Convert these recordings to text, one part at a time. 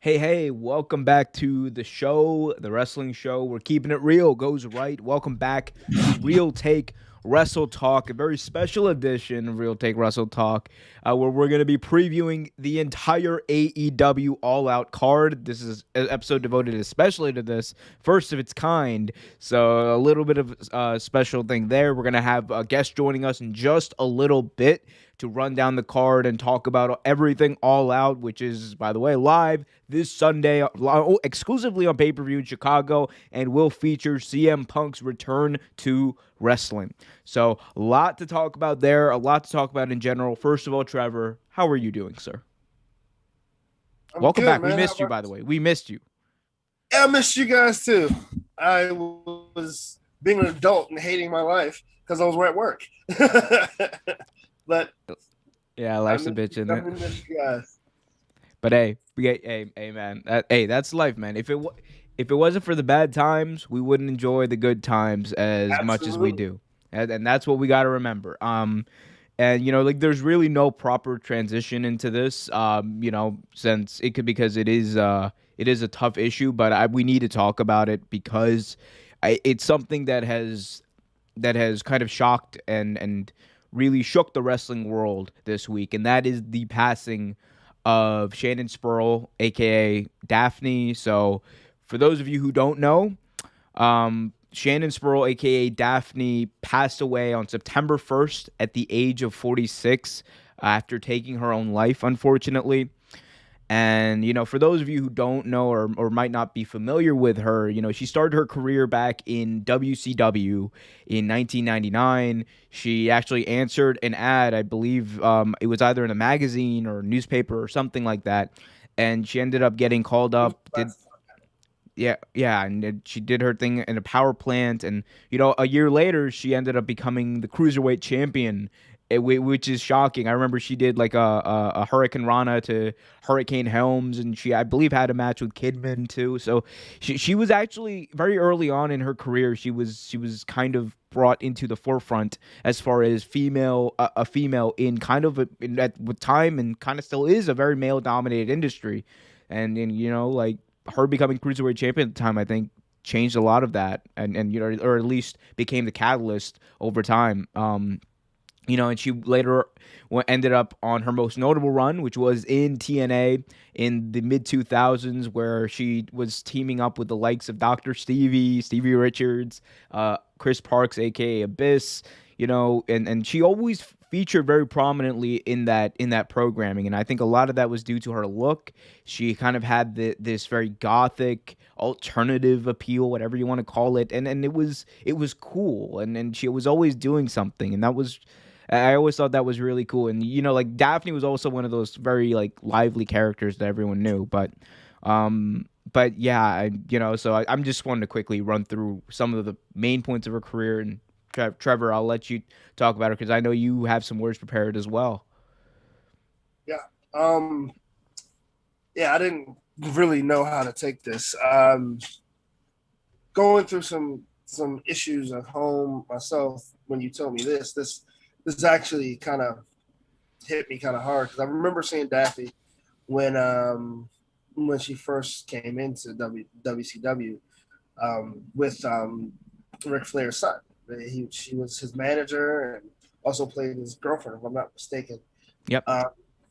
Hey, welcome back to the show, the wrestling show. We're keeping it real, goes right. Welcome back to Real Take Wrestle Talk, a very special edition of Real Take Wrestle Talk, where we're going to be previewing the entire AEW All Out card. This is an episode devoted especially to this, first of its kind. So, a little bit of a special thing there. We're going to have a guest joining us in just a little bit to run down the card and talk about everything All Out, which is, by the way, live this Sunday, exclusively on pay-per-view in Chicago, and will feature CM Punk's return to wrestling. So, a lot to talk about there, a lot to talk about in general. First of all, Trevor, how are you doing, sir? I'm Welcome good, back. We man. How missed you, about by the way. We missed you. I missed you guys too. I was being an adult and hating my life because I was at work. But Yeah, I life's a missed bitch, isn't it? definitely missed you guys. But hey, hey, man. Hey, that's life, man. If it wasn't for the bad times, we wouldn't enjoy the good times as much as we Absolutely. do, and that's what we got to remember. And like there's really no proper transition into this. Since it could because it is a tough issue, but we need to talk about it because it's something that has kind of shocked and really shook the wrestling world this week, and that is the passing of Shannon Spurl, aka Daphne. So, for those of you who don't know, Shannon Spurl, aka Daphne, passed away on September 1st at the age of 46 after taking her own life, unfortunately. And, for those of you who don't know or might not be familiar with her, she started her career back in WCW in 1999. She actually answered an ad, I believe it was either in a magazine or a newspaper or something like that. And she ended up getting called up, did yeah, yeah, and she did her thing in a power plant, and a year later, she ended up becoming the cruiserweight champion, which is shocking. I remember she did like a Hurricane Rana to Hurricane Helms, and I believe had a match with Kidman too. So she was actually very early on in her career. She was kind of brought into the forefront as far as a female in kind of with time and kind of still is a very male dominated industry, and like her becoming cruiserweight champion at the time, I think changed a lot of that, and or at least became the catalyst over time. And she later ended up on her most notable run, which was in TNA in the mid 2000s, where she was teaming up with the likes of Dr. Stevie Richards, Chris Parks, aka Abyss, and she always featured very prominently in that programming, and I think a lot of that was due to her look. She kind of had this very gothic alternative appeal, whatever you want to call it, and it was cool, and she was always doing something, and that was I always thought that was really cool. And like Daphne was also one of those very like lively characters that everyone knew. But yeah, so I'm just wanting to quickly run through some of the main points of her career. And Trevor, I'll let you talk about her because I know you have some words prepared as well. Yeah. Um, yeah, I didn't really know how to take this. Going through some issues at home myself when you told me this actually kind of hit me kind of hard because I remember seeing Daffy when when she first came into WCW with Ric Flair's son. She was his manager and also played his girlfriend, if I'm not mistaken. Yep. Uh,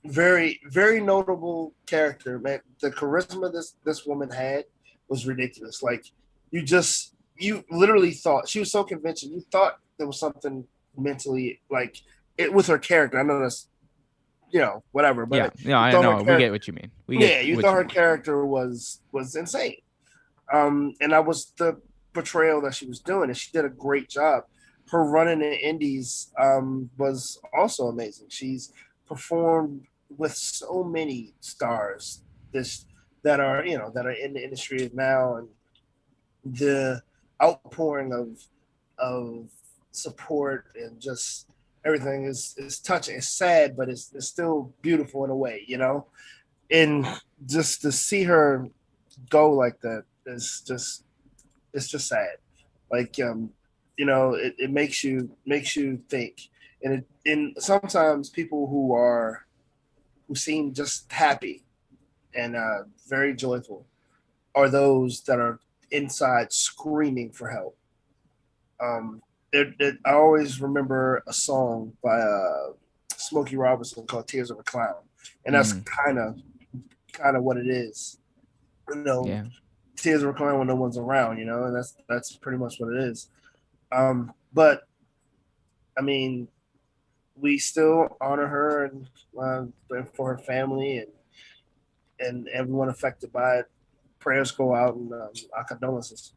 very notable character, man. The charisma this woman had was ridiculous. Like you literally thought she was so convincing. You thought there was something mentally like it with her character. I know that's whatever, Yeah. but No, you I thought her know. We character, get what you mean. We get yeah, you what thought you her mean. character was insane. And that was the portrayal that she was doing, and she did a great job. Her run in the Indies was also amazing. She's performed with so many stars this that are in the industry now, and the outpouring of support and just everything is touching. It's sad, but it's still beautiful in a way, And just to see her go like that is just it's just sad. Like it makes you think, and sometimes people who seem just happy and very joyful are those that are inside screaming for help. Um, I always remember a song by Smokey Robinson called "Tears of a Clown," and that's Mm, kind of what it is. You know, yeah. tears of a clown when no one's around. And that's pretty much what it is. But I mean, we still honor her for her family and everyone affected by it. Prayers go out and our condolences.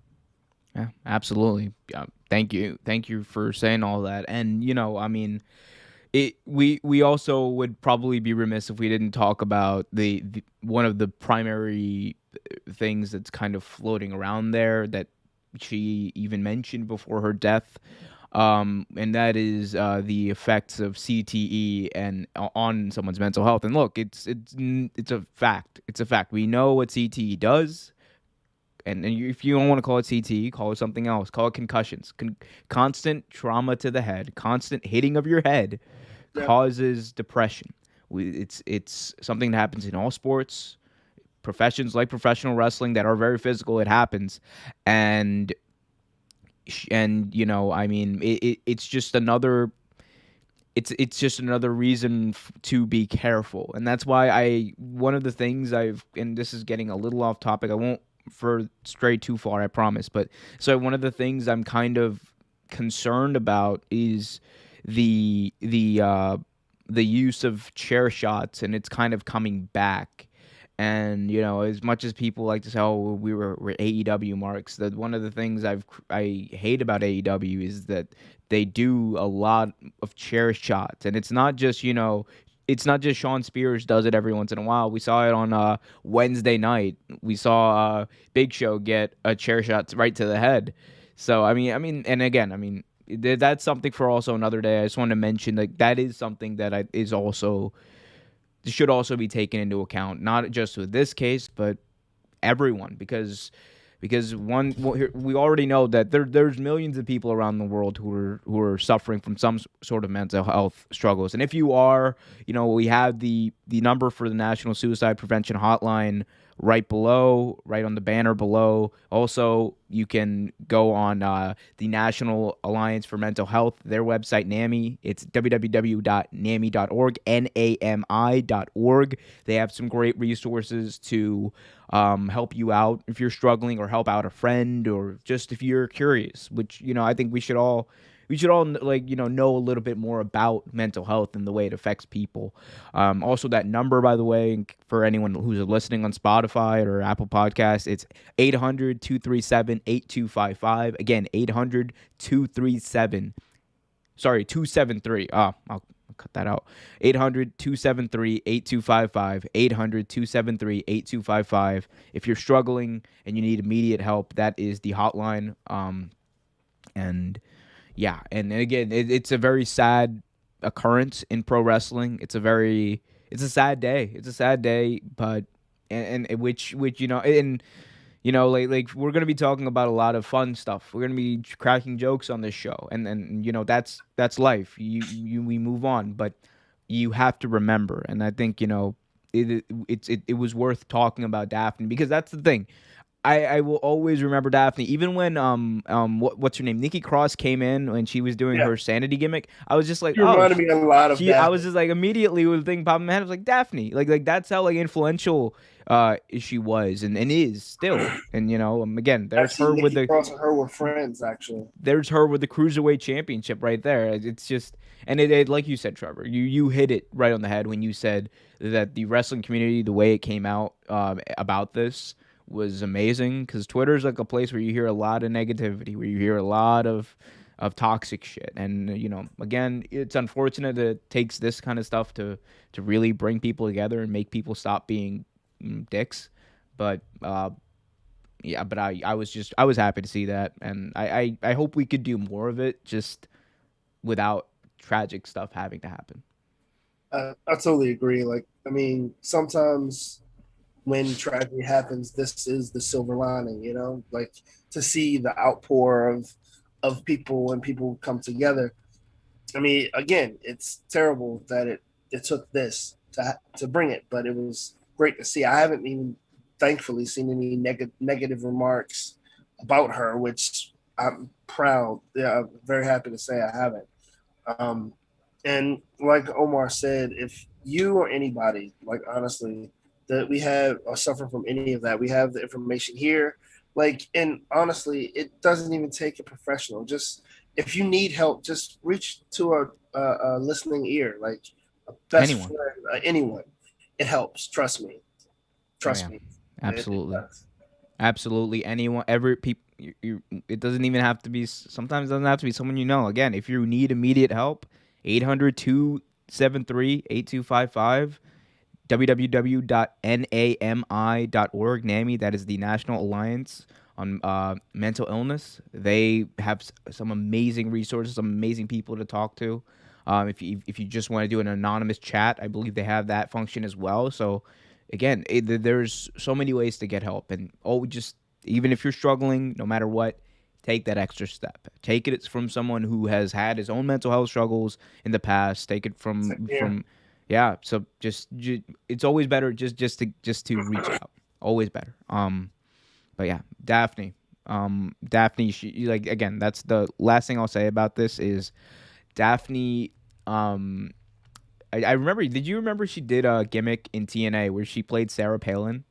Yeah, absolutely. Thank you for saying all that. And I mean, we also would probably be remiss if we didn't talk about the one of the primary things that's kind of floating around there that she even mentioned before her death, and that is the effects of CTE and on someone's mental health. And look, it's a fact. It's a fact. We know what CTE does. And if you don't want to call it CTE, call it something else. Call it concussions. Constant trauma to the head, constant hitting of your head Yeah, causes depression. It's something that happens in all sports, professions like professional wrestling that are very physical. It happens, and I mean, it's just another. It's just another reason to be careful, and that's why one of the things and this is getting a little off topic. I won't stray too far, I promise. But so one of the things I'm kind of concerned about is the use of chair shots, and it's kind of coming back. And as much as people like to say, "Oh, we're AEW marks," that one of the things I hate about AEW is that they do a lot of chair shots, and it's not just Sean Spears does it every once in a while. We saw it on Wednesday night. We saw Big Show get a chair shot right to the head. So and again, that's something for also another day. I just wanted to mention that is something that is also should also be taken into account, not just with this case, but everyone, because we already know that there's millions of people around the world who are suffering from some sort of mental health struggles. And if you are, we have the number for the National Suicide Prevention Hotline right on the banner below. Also, you can go on the National Alliance for Mental Health, their website, NAMI. It's www.nami.org, NAMI.org. They have some great resources to help you out if you're struggling, or help out a friend, or just if you're curious, which I think we should all know a little bit more about mental health and the way it affects people. Also, that number, by the way, for anyone who's listening on Spotify or Apple Podcasts, it's 800-237-8255. Again, 800-237, sorry, 273. I'll cut that out. 800-273-8255. 800-273-8255. If you're struggling and you need immediate help, that is the hotline. And yeah, and again, it's a very sad occurrence in pro wrestling. It's a sad day. It's a sad day, but and which and like we're gonna be talking about a lot of fun stuff. We're gonna be cracking jokes on this show, and that's life. We move on, but you have to remember, and I think it was worth talking about Daphne, because that's the thing. I will always remember Daphne, even when what's her name, Nikki Cross came in when she was doing yeah. her sanity gimmick. I was just like, You oh, reminded me a lot of I was Daphne. just like, immediately with the thing popping in my head, I was like, Daphne, like that's how like influential she was, and is still. And again, Actually, Nikki Cross and her were friends. Actually, there's her with the cruiserweight championship right there. It's just, and it like you said, Trevor, you hit it right on the head when you said that the wrestling community, the way it came out about this was amazing, because Twitter's like a place where you hear a lot of negativity, where you hear a lot of toxic shit. And again, it's unfortunate that it takes this kind of stuff to really bring people together and make people stop being dicks. But yeah, but I was happy to see that, and I hope we could do more of it, just without tragic stuff having to happen. I totally agree. Like, I mean, sometimes when tragedy happens, this is the silver lining. Like to see the outpour of people when people come together. I mean, again, it's terrible that it took this to bring it, but it was great to see. I haven't even, thankfully, seen any negative remarks about her, which I'm proud. Yeah, I'm very happy to say I haven't. Um, and like Omar said, if you or anybody, like honestly, that we have or suffer from any of that, we have the information here. Like, and honestly, it doesn't even take a professional. Just if you need help, just reach to a listening ear, like a best Anyone. friend, anyone. It helps. Trust me. Oh Trust yeah, me. It absolutely. does. Absolutely, anyone, every people. It doesn't even have to be. Sometimes it doesn't have to be someone you know. Again, if you need immediate help, 800-273-8255, www.nami.org. NAMI, that is the National Alliance on Mental Illness. They have some amazing resources, some amazing people to talk to. If you just want to do an anonymous chat, I believe they have that function as well. So again, there's so many ways to get help, and just even if you're struggling, no matter what, take that extra step. Take it from someone who has had his own mental health struggles in the past. Take it Same from here. yeah. So it's always better just to reach out. Always better. But yeah, Daphne. Daphne. Like again, that's the last thing I'll say about this is Daphne. Um, I remember. Did you remember she did a gimmick in TNA where she played Sarah Palin?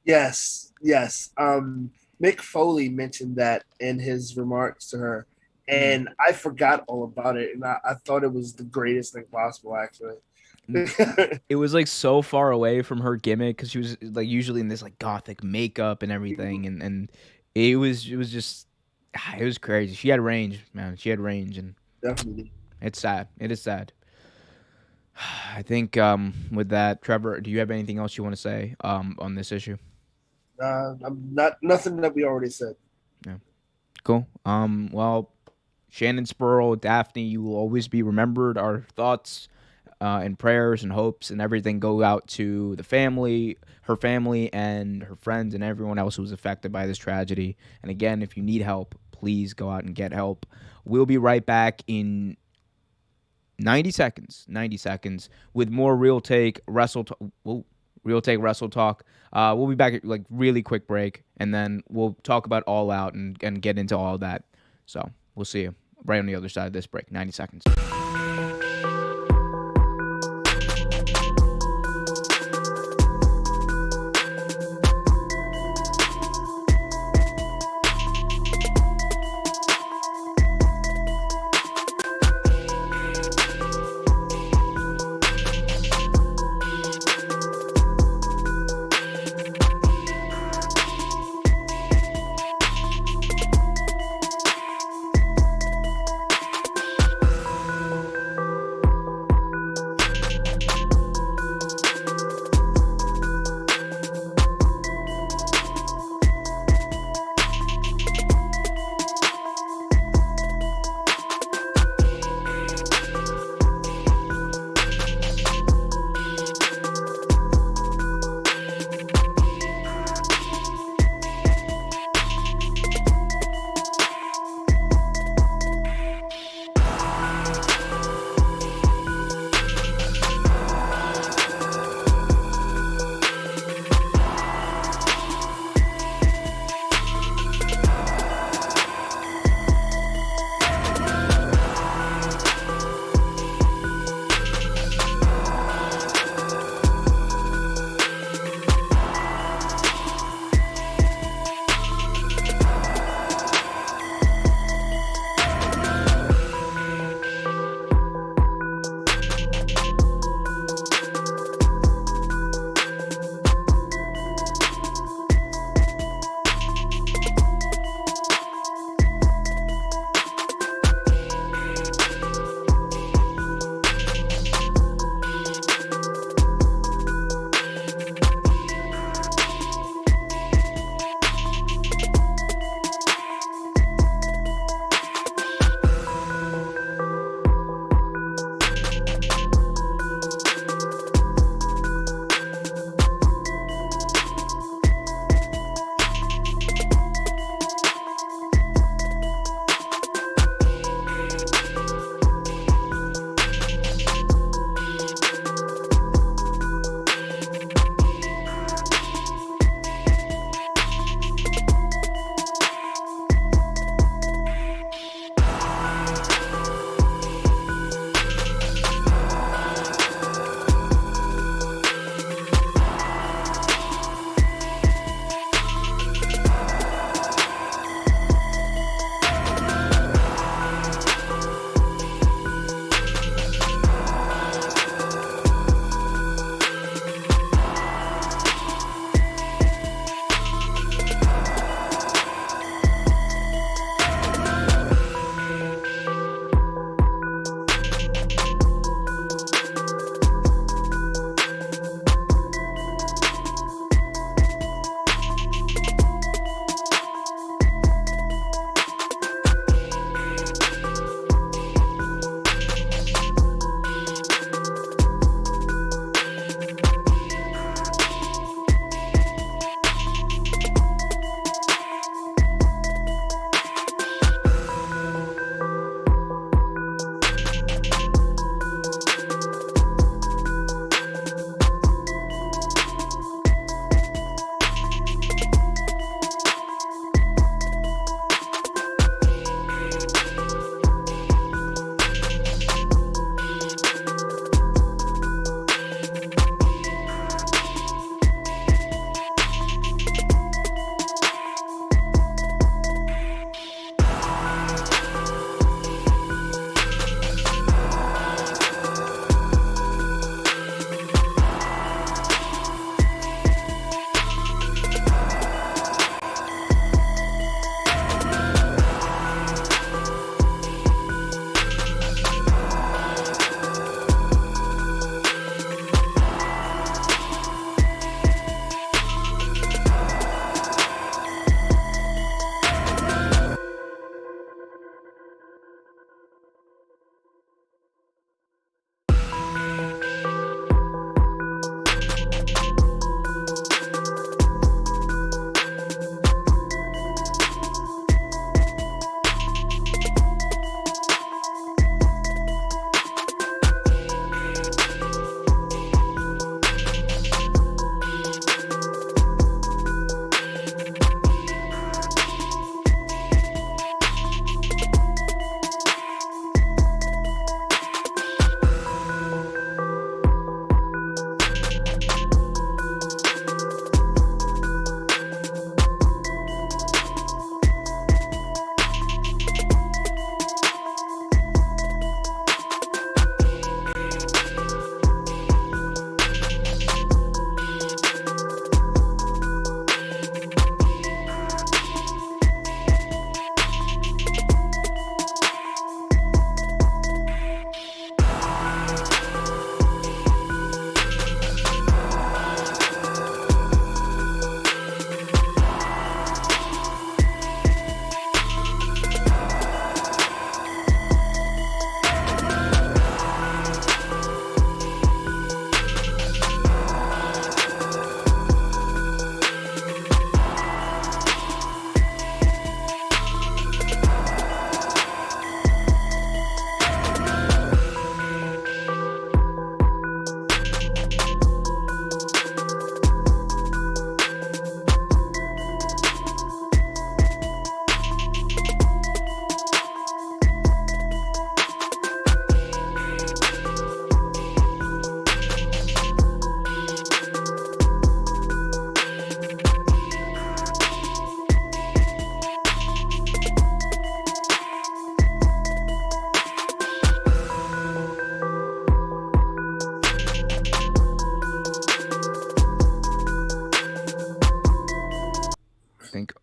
Yes, yes. Mick Foley mentioned that in his remarks to her, Mm. and I forgot all about it, and I thought it was the greatest thing possible, actually. It was like so far away from her gimmick because she was like usually in this like gothic makeup and everything, and it was just it was crazy. She had range, man. She had range, and Definitely. it's sad. It is sad. I think with that, Trevor, do you have anything else you want to say on this issue? I'm not nothing that we already said. Yeah, cool. Well, Shannon Spurl, Daphne, you will always be remembered. Our thoughts and prayers and hopes and everything go out to the family, her family, and her friends, and everyone else who was affected by this tragedy. And again, if you need help, please go out and get help. We'll be right back in 90 seconds. 90 seconds with more real take wrestle. Real take wrestle talk. We'll be back at like really quick break, and then we'll talk about All Out and get into all of that. So we'll see you right on the other side of this break. 90 seconds.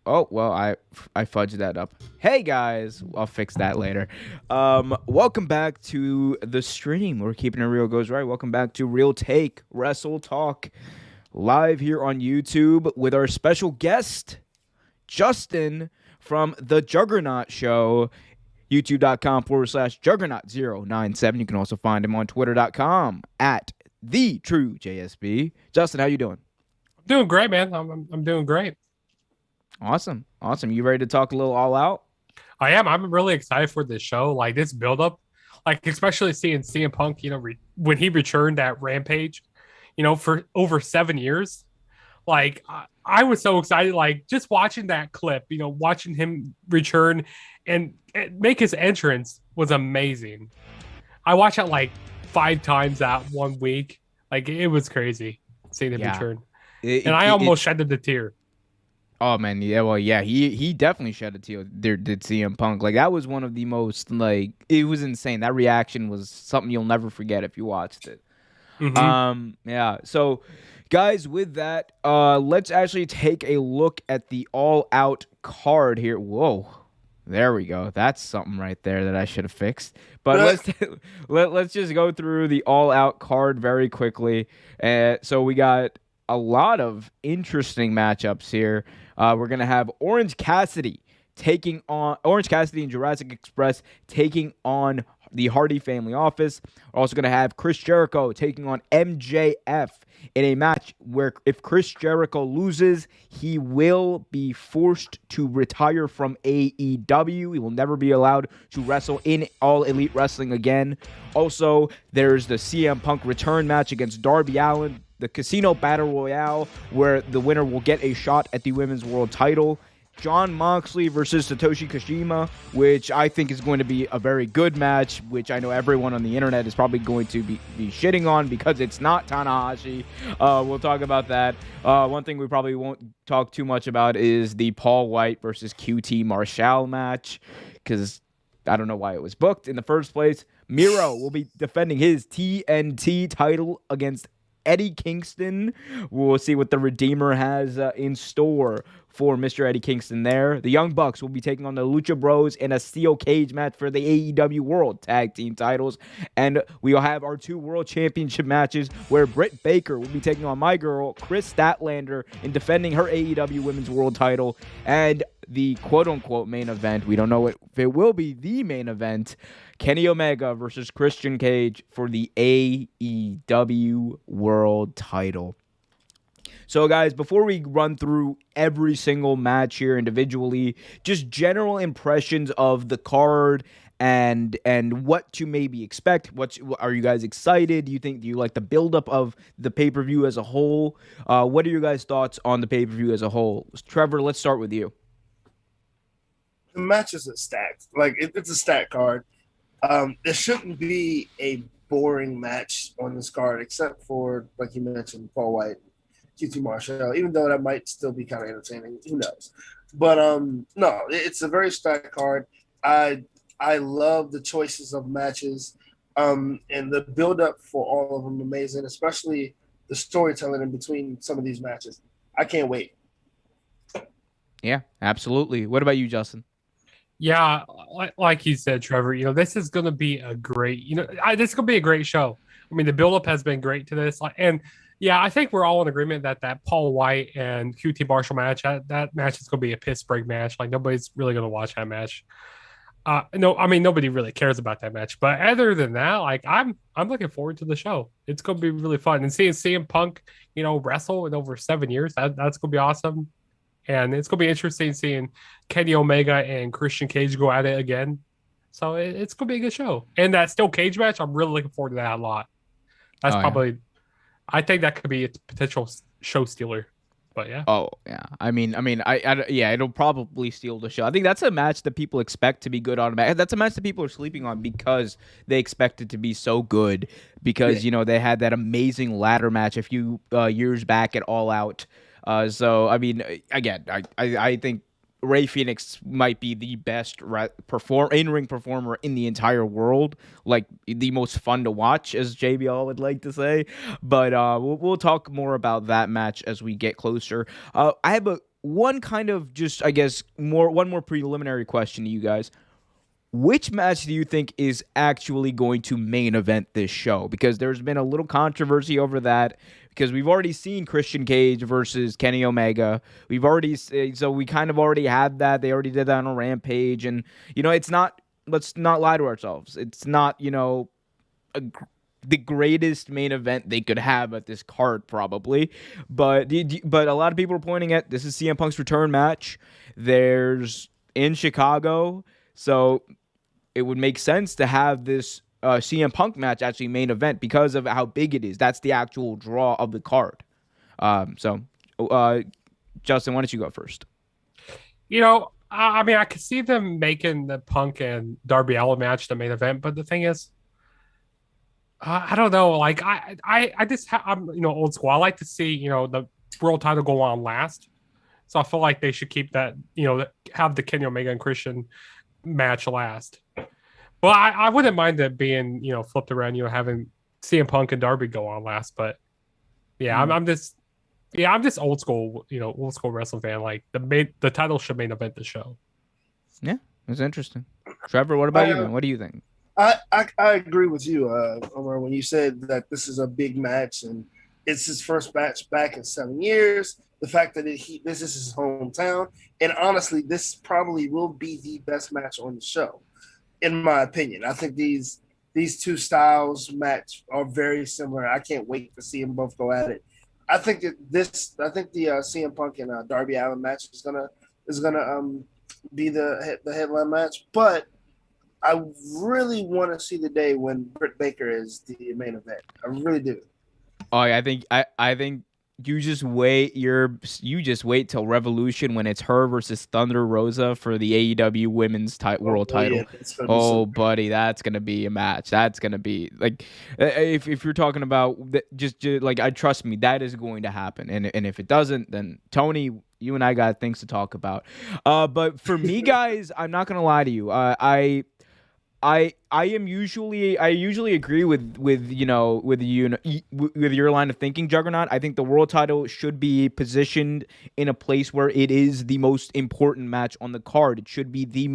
Oh well, I fudged that up. Hey guys, I'll fix that later. Welcome back to the stream. We're keeping it real goes right. Welcome back to Real Take Wrestle Talk, live here on YouTube with our special guest Justin from the Juggernaut Show. YouTube.com/Juggernaut097. You can also find him on Twitter.com at the True JSB. Justin, how you doing? Doing great, man. I'm doing great. Awesome. You ready to talk a little all out? I am. I'm really excited for this show. Like this build up, like especially seeing CM Punk, when he returned at Rampage, for over 7 years. Like I was so excited, like just watching that clip, watching him return and make his entrance was amazing. I watched it like 5 times that one week. Like it was crazy seeing him return. And I almost shedded the tear. Oh man, yeah, well, yeah, he definitely shed a tear. There did CM Punk. Like that was one of the most it was insane. That reaction was something you'll never forget if you watched it. Mm-hmm. Yeah. So, guys, with that, let's actually take a look at the All Out card here. Whoa, there we go. That's something right there that I should have fixed. But let's just go through the All Out card very quickly. So we got a lot of interesting matchups here. We're gonna have Orange Cassidy and Jurassic Express taking on the Hardy Family Office. We're also gonna have Chris Jericho taking on MJF in a match where if Chris Jericho loses, he will be forced to retire from AEW. He will never be allowed to wrestle in All Elite Wrestling again. Also, there's the CM Punk return match against Darby Allin, the Casino Battle Royale, where the winner will get a shot at the Women's World title. Jon Moxley versus Satoshi Kojima, which I think is going to be a very good match, which I know everyone on the internet is probably going to be shitting on because it's not Tanahashi. We'll talk about that. One thing we probably won't talk too much about is the Paul White versus QT Marshall match, because I don't know why it was booked in the first place. Miro will be defending his TNT title against Eddie Kingston. We'll see what the Redeemer has in store for Mr. Eddie Kingston there. The Young Bucks will be taking on the Lucha Bros in a steel cage match for the AEW World Tag Team titles. And we'll have our 2 World Championship matches where Britt Baker will be taking on my girl, Chris Statlander, in defending her AEW Women's World title. And the quote-unquote main event, we don't know if it will be the main event, Kenny Omega versus Christian Cage for the AEW World title. So, guys, before we run through every single match here individually, just general impressions of the card and what to maybe expect. Are you guys excited? Do you like the buildup of the pay-per-view as a whole? What are your guys' thoughts on the pay-per-view as a whole? Trevor, let's start with you. The matches are stacked. Like it's a stacked card. There shouldn't be a boring match on this card, except for, like you mentioned, Paul White, QT Marshall. Even though that might still be kind of entertaining, who knows? But no, it's a very stacked card. I love the choices of matches, and the build up for all of them amazing, especially the storytelling in between some of these matches. I can't wait. Yeah, absolutely. What about you, Justin? Yeah, like you said, Trevor, this is going to be a great, this is going to be a great show. I mean, the buildup has been great to this. And yeah, I think we're all in agreement that Paul White and QT Marshall match, that match is going to be a piss break match. Like nobody's really going to watch that match. No, I mean, nobody really cares about that match. But other than that, like I'm looking forward to the show. It's going to be really fun. And seeing CM Punk, wrestle in over 7 years, that's going to be awesome. And it's going to be interesting seeing Kenny Omega and Christian Cage go at it again. So it's going to be a good show. And that steel cage match, I'm really looking forward to that a lot. That's I think that could be a potential show stealer. But yeah. Oh yeah. I mean, yeah, it'll probably steal the show. I think that's a match that people expect to be good on. That's a match that people are sleeping on because they expect it to be so good. Because they had that amazing ladder match a few years back at All Out. So I mean, again, I think Rey Fenix might be the best in-ring performer in the entire world, like the most fun to watch, as JBL would like to say. But we'll talk more about that match as we get closer. I have one kind of just, I guess, one more preliminary question to you guys. Which match do you think is actually going to main event this show? Because there's been a little controversy over that, because we've already seen Christian Cage versus Kenny Omega. So we kind of already had that. They already did that on a Rampage. And, it's not, let's not lie to ourselves. It's not, the greatest main event they could have at this card, probably. But a lot of people are pointing at, this is CM Punk's return match. There's in Chicago. So it would make sense to have this CM Punk match actually main event because of how big it is. That's the actual draw of the card. Justin, why don't you go first? I could see them making the Punk and Darby Allin match the main event, but the thing is, I don't know. Like I just I'm old school. I like to see the world title go on last. So I feel like they should keep that have the Kenny Omega and Christian match last. Well, I wouldn't mind it being flipped around, having CM Punk and Darby go on last. But yeah, I'm just old school, old school wrestling fan. Like the title should main event the show. Yeah, it's interesting. Trevor, what about you, man? What do you think? I agree with you, Omar, when you said that this is a big match and it's his first match back in 7 years. The fact that this is his hometown, and honestly, this probably will be the best match on the show, in my opinion. I think these two styles match are very similar. I can't wait to see them both go at it. I think the CM Punk and Darby Allin match is gonna be the headline match, but I really want to see the day when Britt Baker is the main event. I really do. Oh, I think you just wait till Revolution when it's her versus Thunder Rosa for the AEW Women's World Title. Yeah, oh, buddy, that's gonna be a match. That's gonna be like, if you're talking about just like, I trust me, that is going to happen. And if it doesn't, then Tony, you and I got things to talk about. But for me, guys, I'm not gonna lie to you. I usually agree with your line of thinking, Juggernaut. I think the world title should be positioned in a place where it is the most important match on the card. It should be the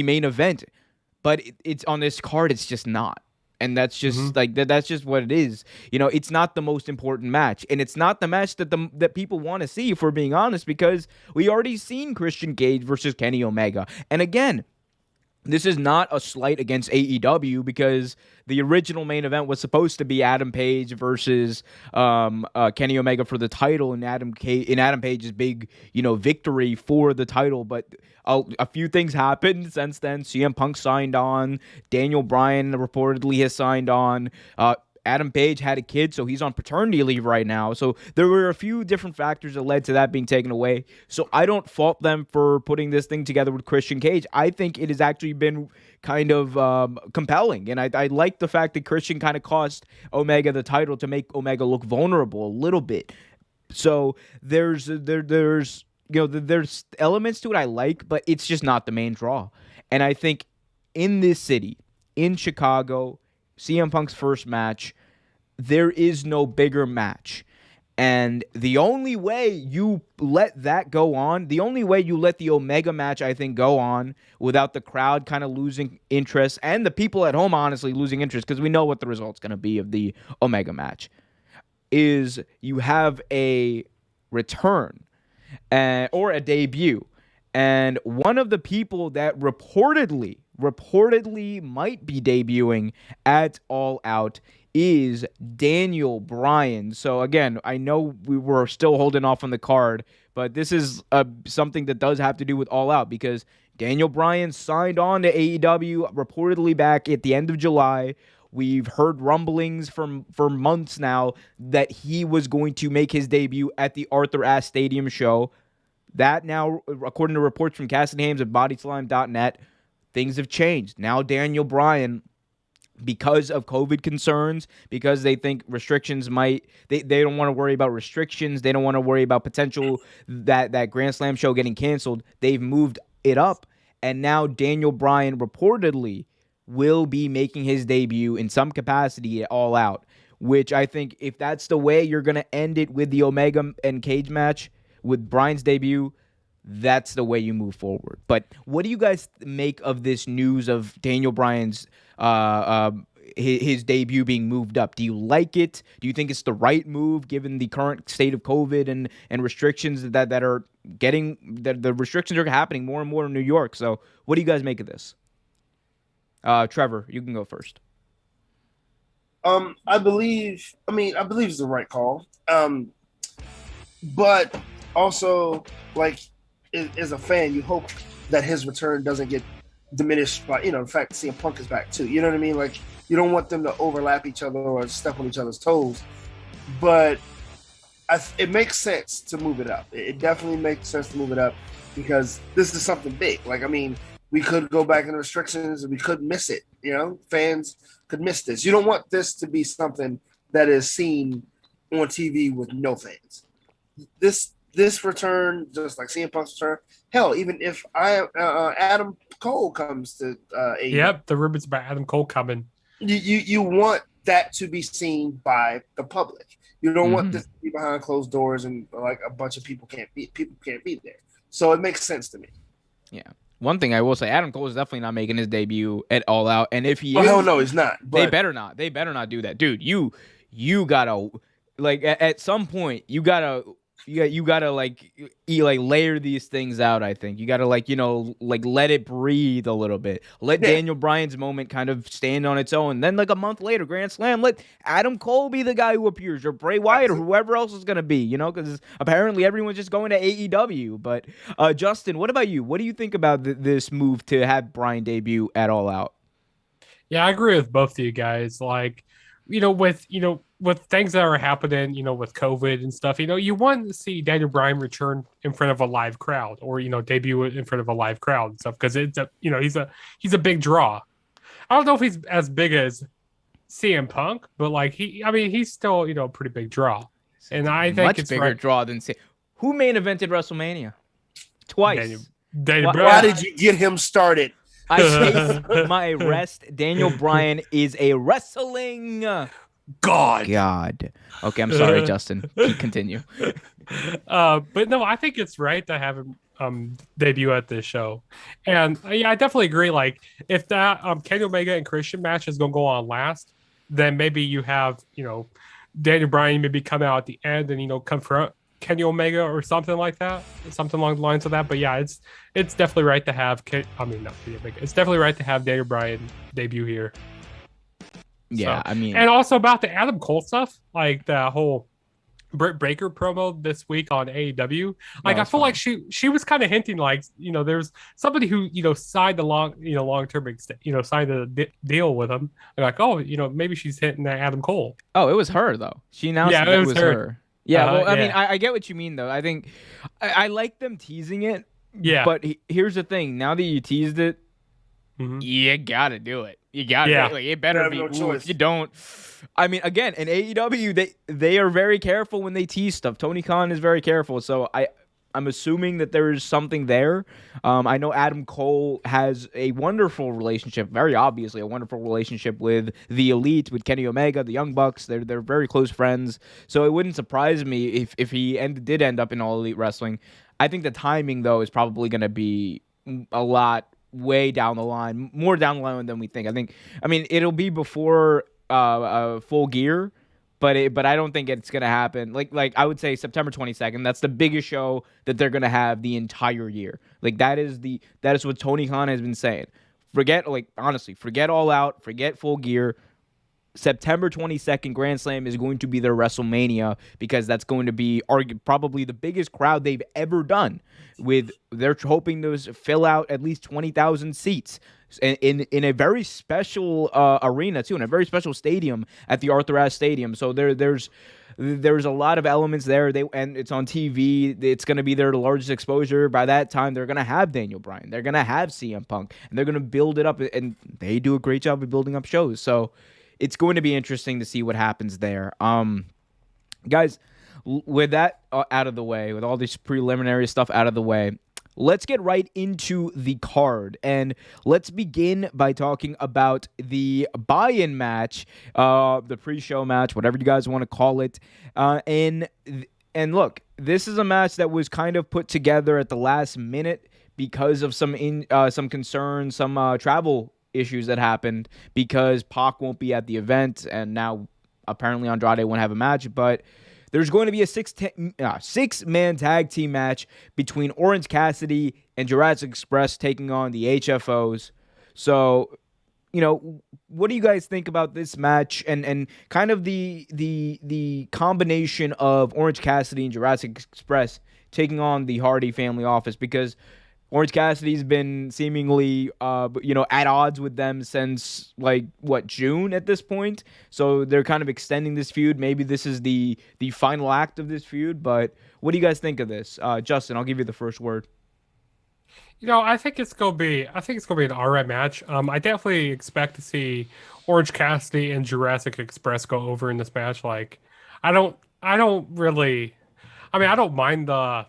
main event, but it's on this card. It's just not, and that's just that's just what it is. It's not the most important match, and it's not the match that people want to see. If we're being honest, because we already seen Christian Cage versus Kenny Omega, and again, this is not a slight against AEW, because the original main event was supposed to be Adam Page versus Kenny Omega for the title, and Adam Page's big victory for the title. But a few things happened since then. CM Punk signed on. Daniel Bryan reportedly has signed on. Adam Page had a kid, so he's on paternity leave right now. So there were a few different factors that led to that being taken away. So I don't fault them for putting this thing together with Christian Cage. I think it has actually been kind of compelling. And I like the fact that Christian kind of cost Omega the title to make Omega look vulnerable a little bit. So there's elements to it I like, but it's just not the main draw. And I think in this city, in Chicago, CM Punk's first match, there is no bigger match. And the only way you let that go on, the only way you let the Omega match, I think, go on without the crowd kind of losing interest, and the people at home honestly losing interest, because we know what the result's going to be of the Omega match, is you have a return or a debut. And one of the people that reportedly might be debuting at All Out is Daniel Bryan. So again, I know we were still holding off on the card, but this is something that does have to do with All Out, because Daniel Bryan signed on to AEW reportedly back at the end of July. We've heard rumblings for months now that he was going to make his debut at the Arthur Ashe Stadium show. That now, according to reports from Cassidy Hames at BodySlime.net, things have changed. Now Daniel Bryan, because of COVID concerns, because they think restrictions they don't want to worry about restrictions, they don't want to worry about potential that Grand Slam show getting canceled, they've moved it up, and now Daniel Bryan reportedly will be making his debut in some capacity at All Out, which I think, if that's the way you're going to end it with the Omega and Cage match, with Bryan's debut, that's the way you move forward. But what do you guys make of this news of Daniel Bryan's his debut being moved up? Do you like it? Do you think it's the right move given the current state of COVID and restrictions that are getting that the restrictions are happening more and more in New York? So what do you guys make of this? Trevor, you can go first. I believe it's the right call. But also, like, as a fan, you hope that his return doesn't get diminished by, the fact that CM Punk is back too. You know what I mean? Like, you don't want them to overlap each other or step on each other's toes. But it makes sense to move it up. It definitely makes sense to move it up because this is something big. Like, I mean, we could go back into restrictions and we could miss it. Fans could miss this. You don't want this to be something that is seen on TV with no fans. This return, just like CM Punk's return, hell, even if Adam Cole comes to AEW. Yep, the rumors about Adam Cole coming. You want that to be seen by the public. You don't want this to be behind closed doors and like a bunch of people can't be there. So it makes sense to me. Yeah. One thing I will say, Adam Cole is definitely not making his debut at All Out, and if he is, hell no, he's not. But they better not. They better not do that, dude. You gotta like at some point you gotta like layer these things out. I think you gotta let it breathe a little bit. Let Daniel Bryan's moment kind of stand on its own. Then like a month later, Grand Slam, let Adam Cole be the guy who appears, or Bray Wyatt, or whoever else is gonna be. Because apparently everyone's just going to AEW. But Justin, what about you? What do you think about this move to have Bryan debut at All Out? Yeah, I agree with both of you guys. Like, with things that are happening, with COVID and stuff, you want to see Daniel Bryan return in front of a live crowd, or debut in front of a live crowd and stuff, because it's he's a big draw. I don't know if he's as big as CM Punk, but like he's still a pretty big draw, and I think much it's bigger right. draw than who main evented WrestleMania twice. Daniel Bryan. Why did you get him started? I take my rest. Daniel Bryan is a wrestling God. Okay, I'm sorry, Justin. Continue. But no, I think it's right to have him debut at this show, and yeah, I definitely agree. Like, if that Kenny Omega and Christian match is gonna go on last, then maybe you have Daniel Bryan maybe come out at the end and confront Kenny Omega or something like that, something along the lines of that. But yeah, it's definitely right to have it's definitely right to have Daniel Bryan debut here. Yeah, so, I mean, and also about the Adam Cole stuff, like the whole Britt Baker promo this week on AEW. Like, I feel like she was kind of hinting like, there's somebody who signed the long term signed a deal with him. Like, oh, maybe she's hitting at Adam Cole. Oh, it was her though. She announced that it was her. Yeah, well, I mean, I get what you mean though. I think I like them teasing it. Yeah, but here's the thing: now that you teased it, you gotta do it. You got it. Like, it better be. If you don't, I mean, again, in AEW, they are very careful when they tease stuff. Tony Khan is very careful, so I'm assuming that there is something there. I know Adam Cole has a wonderful relationship, very obviously a wonderful relationship with the Elite, with Kenny Omega, the Young Bucks. They're very close friends, so it wouldn't surprise me if he did end up in All Elite Wrestling. I think the timing though is probably going to be a lot. Way down the line, more down the line than we think. I mean, it'll be before Full Gear, but I don't think it's gonna happen. Like I would say September 22nd. That's the biggest show that they're gonna have the entire year. Like that is what Tony Khan has been saying. Forget All Out, forget Full Gear. September 22nd, Grand Slam is going to be their WrestleMania because that's going to be probably the biggest crowd they've ever done. They're hoping to fill out at least 20,000 seats in a very special arena too, in a very special stadium at the Arthur Ashe Stadium. So there's a lot of elements there. And it's on TV. It's going to be their largest exposure. By that time, they're going to have Daniel Bryan. They're going to have CM Punk, and they're going to build it up. And they do a great job of building up shows. So it's going to be interesting to see what happens there. Guys, with that out of the way, with all this preliminary stuff out of the way, let's get right into the card. And let's begin by talking about the buy-in match, the pre-show match, whatever you guys want to call it. And And look, this is a match that was kind of put together at the last minute because of some concerns, some travel issues that happened because Pac won't be at the event, and now apparently Andrade won't have a match. But there's going to be a six-man tag team match between Orange Cassidy and Jurassic Express taking on the HFOs. So, what do you guys think about this match and kind of the combination of Orange Cassidy and Jurassic Express taking on the Hardy family office? Because Orange Cassidy's been seemingly, at odds with them since June at this point. So they're kind of extending this feud. Maybe this is the final act of this feud. But what do you guys think of this? Justin, I'll give you the first word. I think it's gonna be an alright match. I definitely expect to see Orange Cassidy and Jurassic Express go over in this match. Like, I don't mind the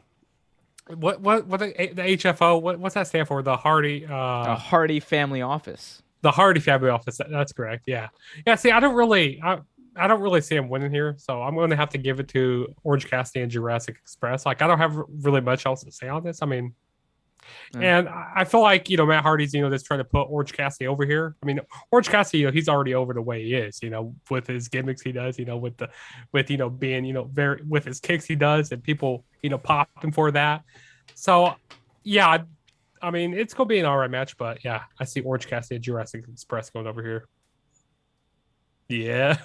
HFO. What's that stand for? The Hardy Hardy Family Office. The Hardy Family Office. That's correct. Yeah. See, I don't really see him winning here, so I'm going to have to give it to Orange Cassidy and Jurassic Express. Like, I don't have really much else to say on this. I mean. And I feel like, Matt Hardy's, just trying to put Orange Cassidy over here. I mean, Orange Cassidy, he's already over the way he is, with his gimmicks he does, being, very, with his kicks he does, and people, pop him for that. So, yeah, I mean, it's going to be an all right match, but yeah, I see Orange Cassidy and Jurassic Express going over here. Yeah.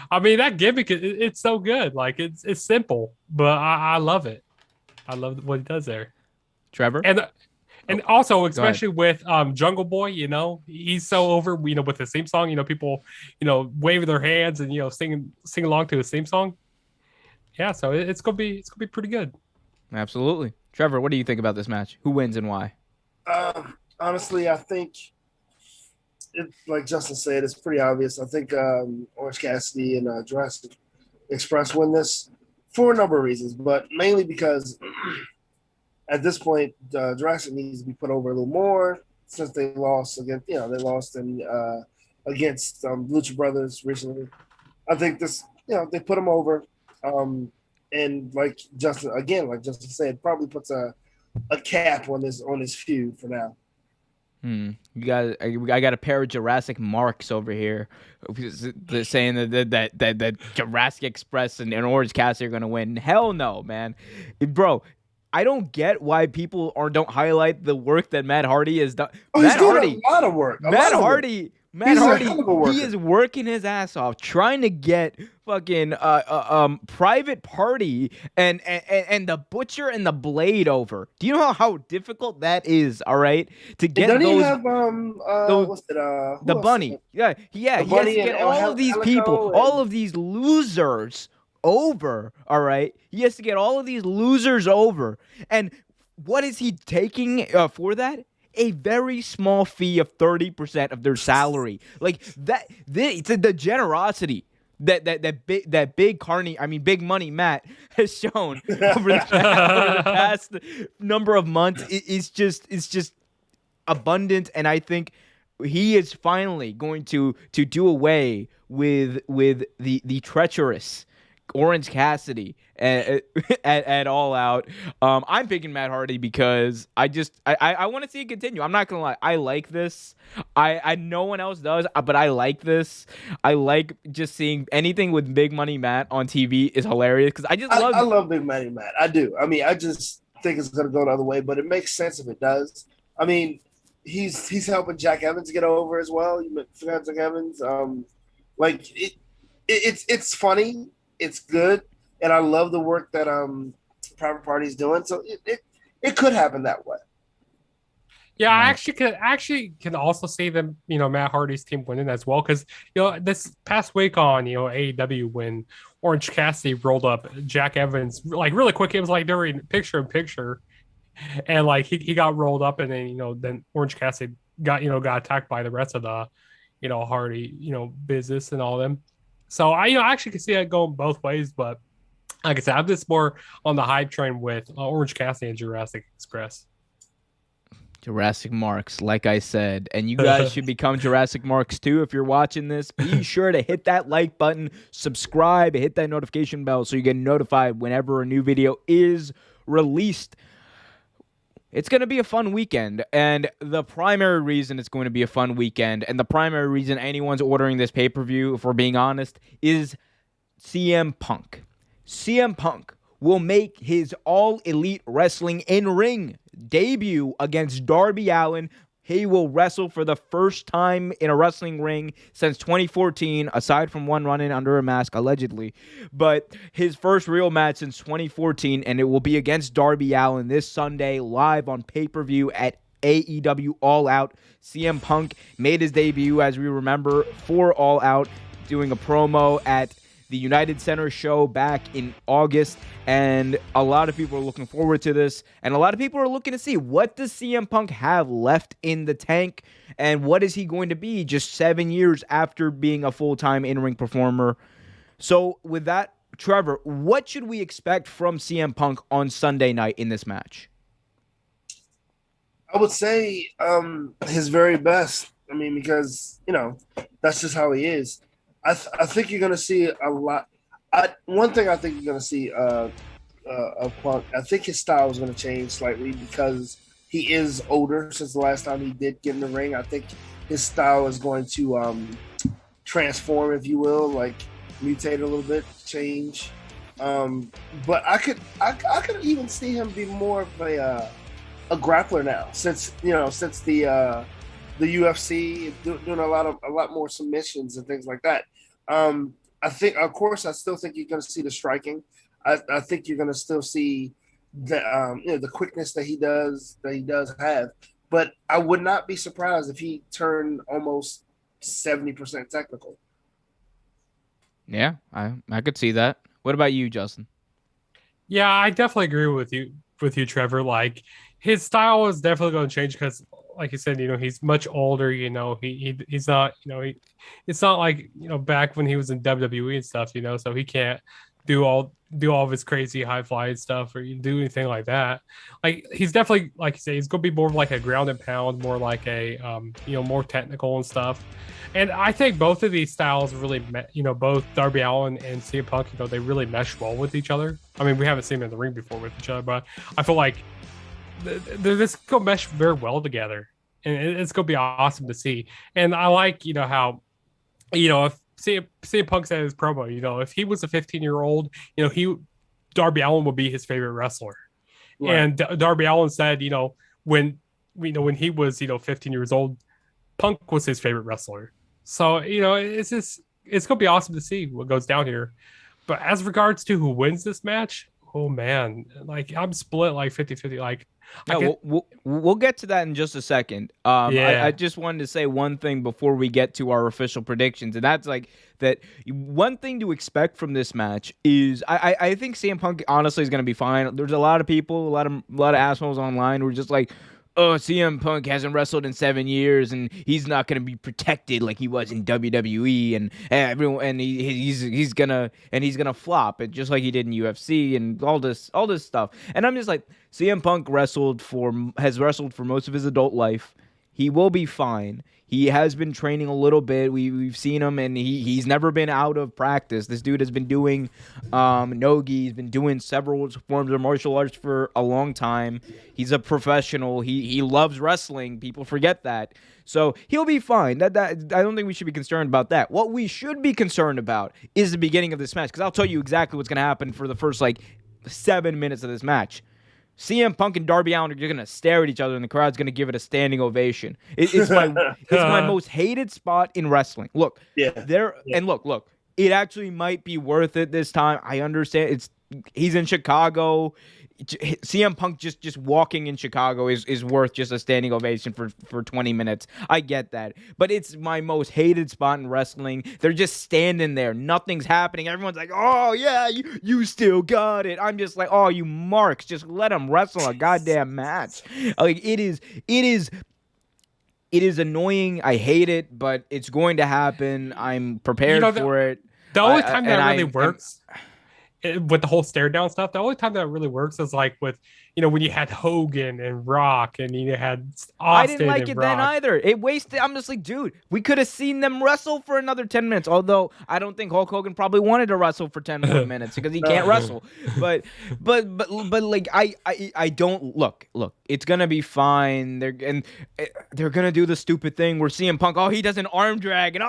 I mean, that gimmick, it's so good. Like, it's simple, but I love it. I love what he does there. Trevor? And also, especially with Jungle Boy, he's so over, with his theme song, people, waving their hands and, sing along to his theme song. Yeah, so it's gonna be pretty good. Absolutely. Trevor, what do you think about this match? Who wins and why? Honestly, I think like Justin said, it's pretty obvious. I think Orange Cassidy and Jurassic Express win this for a number of reasons, but mainly because at this point, Jurassic needs to be put over a little more since they lost against, they lost against Lucha Brothers recently. I think this, they put them over, and like Justin said, probably puts a cap on this feud for now. I got a pair of Jurassic marks over here saying that Jurassic Express and Orange Cassidy are going to win. Hell no, man. Bro, I don't get why people don't highlight the work that Matt Hardy has done. He's doing a lot of work. Matt Hardy, he is working his ass off trying to get fucking Private Party and the Butcher and the Blade over. Do you know how difficult that is? All right, to get those. He have what's it? The Bunny. Yeah. He has to get all of these people, all of these losers over. All right, he has to get all of these losers over. And what is he taking for that? A very small fee of 30% of their salary. Like that, the generosity that Big Money Matt has shown over the past number of months is just abundant. And I think he is finally going to do away with the treacherous Orange Cassidy at All Out. I'm picking Matt Hardy because I want to see it continue. I'm not gonna lie, I like this. I no one else does, but I like this. I like just seeing anything with Big Money Matt on TV is hilarious because I love Big Money Matt. I do. I mean, I just think it's gonna go the other way, but it makes sense if it does. I mean, he's helping Jack Evans get over as well. You forgot Jack Evans. It's funny. It's good, and I love the work that Private Party's doing. So it could happen that way. Yeah, I actually can also see them, Matt Hardy's team winning as well because this past week on AEW when Orange Cassidy rolled up Jack Evans like really quick, it was like during picture in picture, and like he got rolled up, and then then Orange Cassidy got attacked by the rest of the Hardy business and all them. So I actually can see it going both ways, but like I said, I'm just more on the hype train with Orange Cassidy and Jurassic Express. Jurassic Marks, like I said. And you guys should become Jurassic Marks too if you're watching this. Be sure to hit that like button, subscribe, hit that notification bell so you get notified whenever a new video is released. It's going to be a fun weekend, and the primary reason it's going to be a fun weekend, and the primary reason anyone's ordering this pay-per-view, if we're being honest, is CM Punk. CM Punk will make his All Elite Wrestling in-ring debut against Darby Allin. He will wrestle for the first time in a wrestling ring since 2014, aside from one run-in under a mask, allegedly. But his first real match since 2014, and it will be against Darby Allin this Sunday, live on pay-per-view at AEW All Out. CM Punk made his debut, as we remember, for All Out, doing a promo at the United Center show back in August, and a lot of people are looking forward to this, and a lot of people are looking to see what does CM Punk have left in the tank, and what is he going to be just 7 years after being a full-time in-ring performer. So with that, Trevor, what should we expect from CM Punk on Sunday night in this match? I would say his very best. I mean, because, that's just how he is. I think you're going to see a lot. One thing I think you're going to see of Punk, I think his style is going to change slightly because he is older since the last time he did get in the ring. I think his style is going to transform, if you will, like mutate a little bit, change. But I could even see him be more of a grappler now, since the UFC doing a lot more submissions and things like that. I think, of course, I still think you're going to see the striking. I think you're going to still see the quickness that he does have. But I would not be surprised if he turned almost 70% technical. Yeah, I could see that. What about you, Justin? Yeah, I definitely agree with you, Trevor. Like, his style is definitely going to change because, like you said, he's much older. He's not, it's not like back when he was in WWE and stuff. So he can't do all of his crazy high flying stuff or do anything like that. Like, he's definitely, like you say, he's going to be more of like a ground and pound, more like a more technical and stuff. And I think both of these styles really, both Darby Allin and CM Punk, they really mesh well with each other. I mean, we haven't seen them in the ring before with each other, but I feel like they're just going to mesh very well together, and it's going to be awesome to see. And I like, how, if CM Punk said his promo, if he was a 15-year-old, Darby Allin would be his favorite wrestler. Right. And Darby Allin said, when he was, 15 years old, Punk was his favorite wrestler. So, it's going to be awesome to see what goes down here. But as regards to who wins this match, oh man, like, I'm split like 50-50. Like, we'll get to that in just a second. I just wanted to say one thing before we get to our official predictions, and that's like that one thing to expect from this match is I think CM Punk honestly is going to be fine. There's a lot of people, a lot of assholes online who are just like, oh, CM Punk hasn't wrestled in 7 years, and he's not going to be protected like he was in WWE, and everyone, and he's gonna flop, and just like he did in UFC, and all this stuff. And I'm just like, CM Punk has wrestled for most of his adult life. He will be fine. He has been training a little bit. We've seen him, and he's never been out of practice. This dude has been doing nogi. He's been doing several forms of martial arts for a long time. He's a professional. He loves wrestling. People forget that. So he'll be fine. That I don't think we should be concerned about that. What we should be concerned about is the beginning of this match, because I'll tell you exactly what's going to happen for the first 7 minutes of this match. CM Punk and Darby Allin are going to stare at each other, and the crowd's going to give it a standing ovation. It's my most hated spot in wrestling. Look, and look. It actually might be worth it this time. I understand he's in Chicago. CM Punk just walking in Chicago is worth just a standing ovation for 20 minutes. I get that. But it's my most hated spot in wrestling. They're just standing there. Nothing's happening. Everyone's like, oh, yeah, you still got it. I'm just like, oh, you marks. Just let them wrestle a goddamn match. Like, it is annoying. I hate it, but it's going to happen. I'm prepared for it. The only time that really works with the whole stare down stuff. The only time that really works is like with, when you had Hogan and Rock and you had I didn't Austin like and it then Brock. either. It wasted. I'm just like, dude, we could have seen them wrestle for another 10 minutes. Although I don't think Hulk Hogan probably wanted to wrestle for 10 more minutes because he can't wrestle. But like I don't look. It's gonna be fine. They're gonna do the stupid thing where CM Punk, he does an arm drag and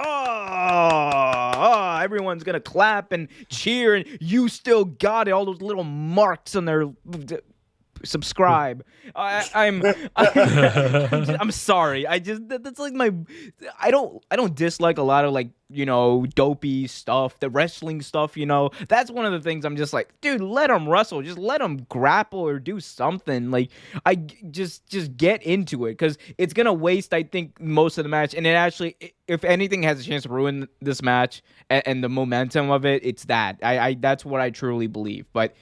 everyone's gonna clap and cheer and you still got it. All those little marks on their subscribe. I'm sorry. That's like I don't dislike a lot of like dopey stuff, the wrestling stuff. That's one of the things I'm just like, dude, let them wrestle, just let them grapple or do something. Like I just get into it because it's gonna waste I think most of the match, and it actually, if anything, has a chance to ruin this match and the momentum of it. It's that I that's what I truly believe, but.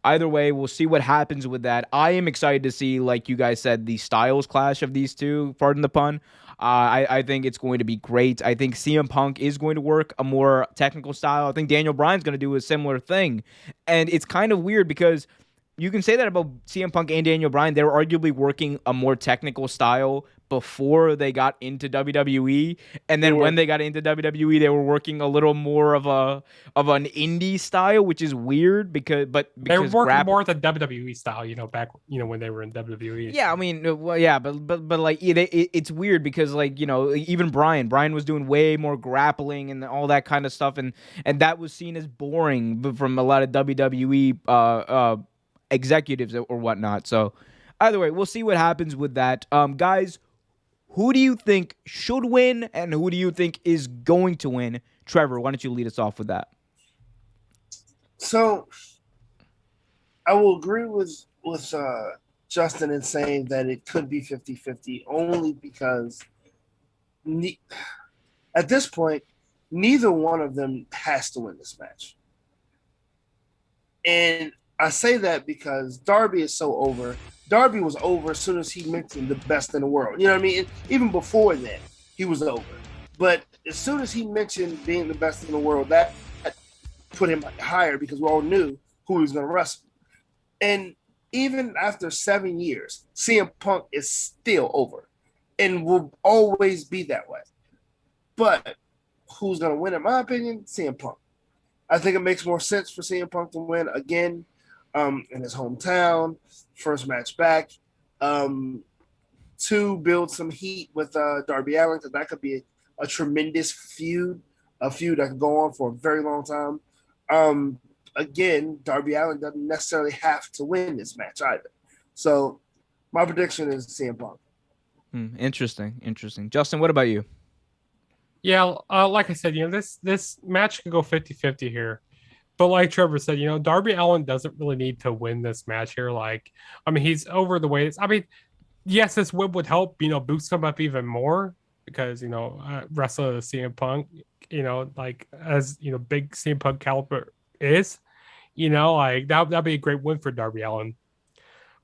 Either way, we'll see what happens with that. I am excited to see, like you guys said, the styles clash of these two, pardon the pun. I think it's going to be great. I think CM Punk is going to work a more technical style. I think Daniel Bryan's going to do a similar thing. And it's kind of weird because you can say that about CM Punk and Daniel Bryan. They were arguably working a more technical style before they got into WWE, and then when they got into WWE, they were working a little more of an indie style, which is weird because they were working more the WWE style, back when they were in WWE. Yeah, I mean, well, yeah, but like it's weird because like even Bryan was doing way more grappling and all that kind of stuff, and that was seen as boring from a lot of WWE executives or whatnot. So either way, we'll see what happens with that. Guys, who do you think should win and who do you think is going to win? Trevor, why don't you lead us off with that? So I will agree with Justin in saying that it could be 50-50 only because at this point, neither one of them has to win this match. And I say that because Darby is so over. Darby was over as soon as he mentioned the best in the world. You know what I mean? Even before then, he was over. But as soon as he mentioned being the best in the world, that put him higher because we all knew who he was going to wrestle. And even after 7 years, CM Punk is still over and will always be that way. But who's going to win, in my opinion? CM Punk. I think it makes more sense for CM Punk to win again in his hometown, first match back. To build some heat with Darby Allin, because that could be a tremendous feud, a feud that could go on for a very long time. Again, Darby Allin doesn't necessarily have to win this match either. So my prediction is CM Punk. Interesting. Justin, what about you? Yeah, like I said, this match could go 50-50 here. But like Trevor said, Darby Allin doesn't really need to win this match here. Like, I mean, he's over the way. Yes, this win would help, boost him up even more because, wrestler CM Punk, like as, big CM Punk caliber is, like that'd be a great win for Darby Allin.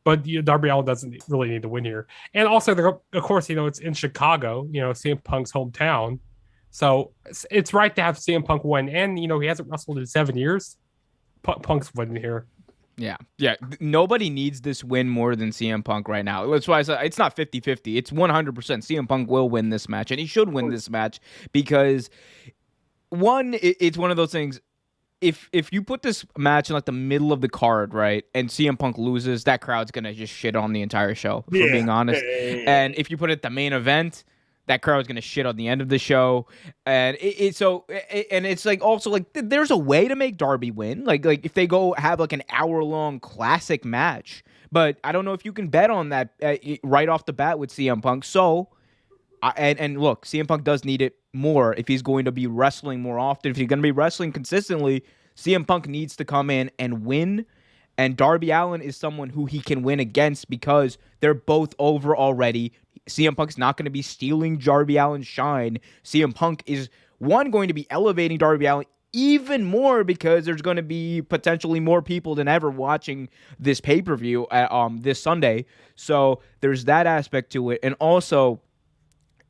But Darby Allin doesn't really need to win here. And also, of course, it's in Chicago, CM Punk's hometown. So it's right to have CM Punk win. And, he hasn't wrestled in 7 years. Punk's winning here. Yeah. Nobody needs this win more than CM Punk right now. That's why I said it's not 50-50. It's 100%. CM Punk will win this match, and he should win this match because, one, it's one of those things. If you put this match in like the middle of the card, right, and CM Punk loses, that crowd's going to just shit on the entire show, for being honest. And if you put it at the main event, that crowd's gonna shit on the end of the show, and it's like also like there's a way to make Darby win, like if they go have like an hour-long classic match, but I don't know if you can bet on that right off the bat with CM Punk. So, and look, CM Punk does need it more if he's going to be wrestling more often. If he's going to be wrestling consistently, CM Punk needs to come in and win. And Darby Allin is someone who he can win against because they're both over already. CM Punk's not going to be stealing Darby Allin's shine. CM Punk is, going to be elevating Darby Allin even more because there's going to be potentially more people than ever watching this pay-per-view this Sunday. So there's that aspect to it. And also,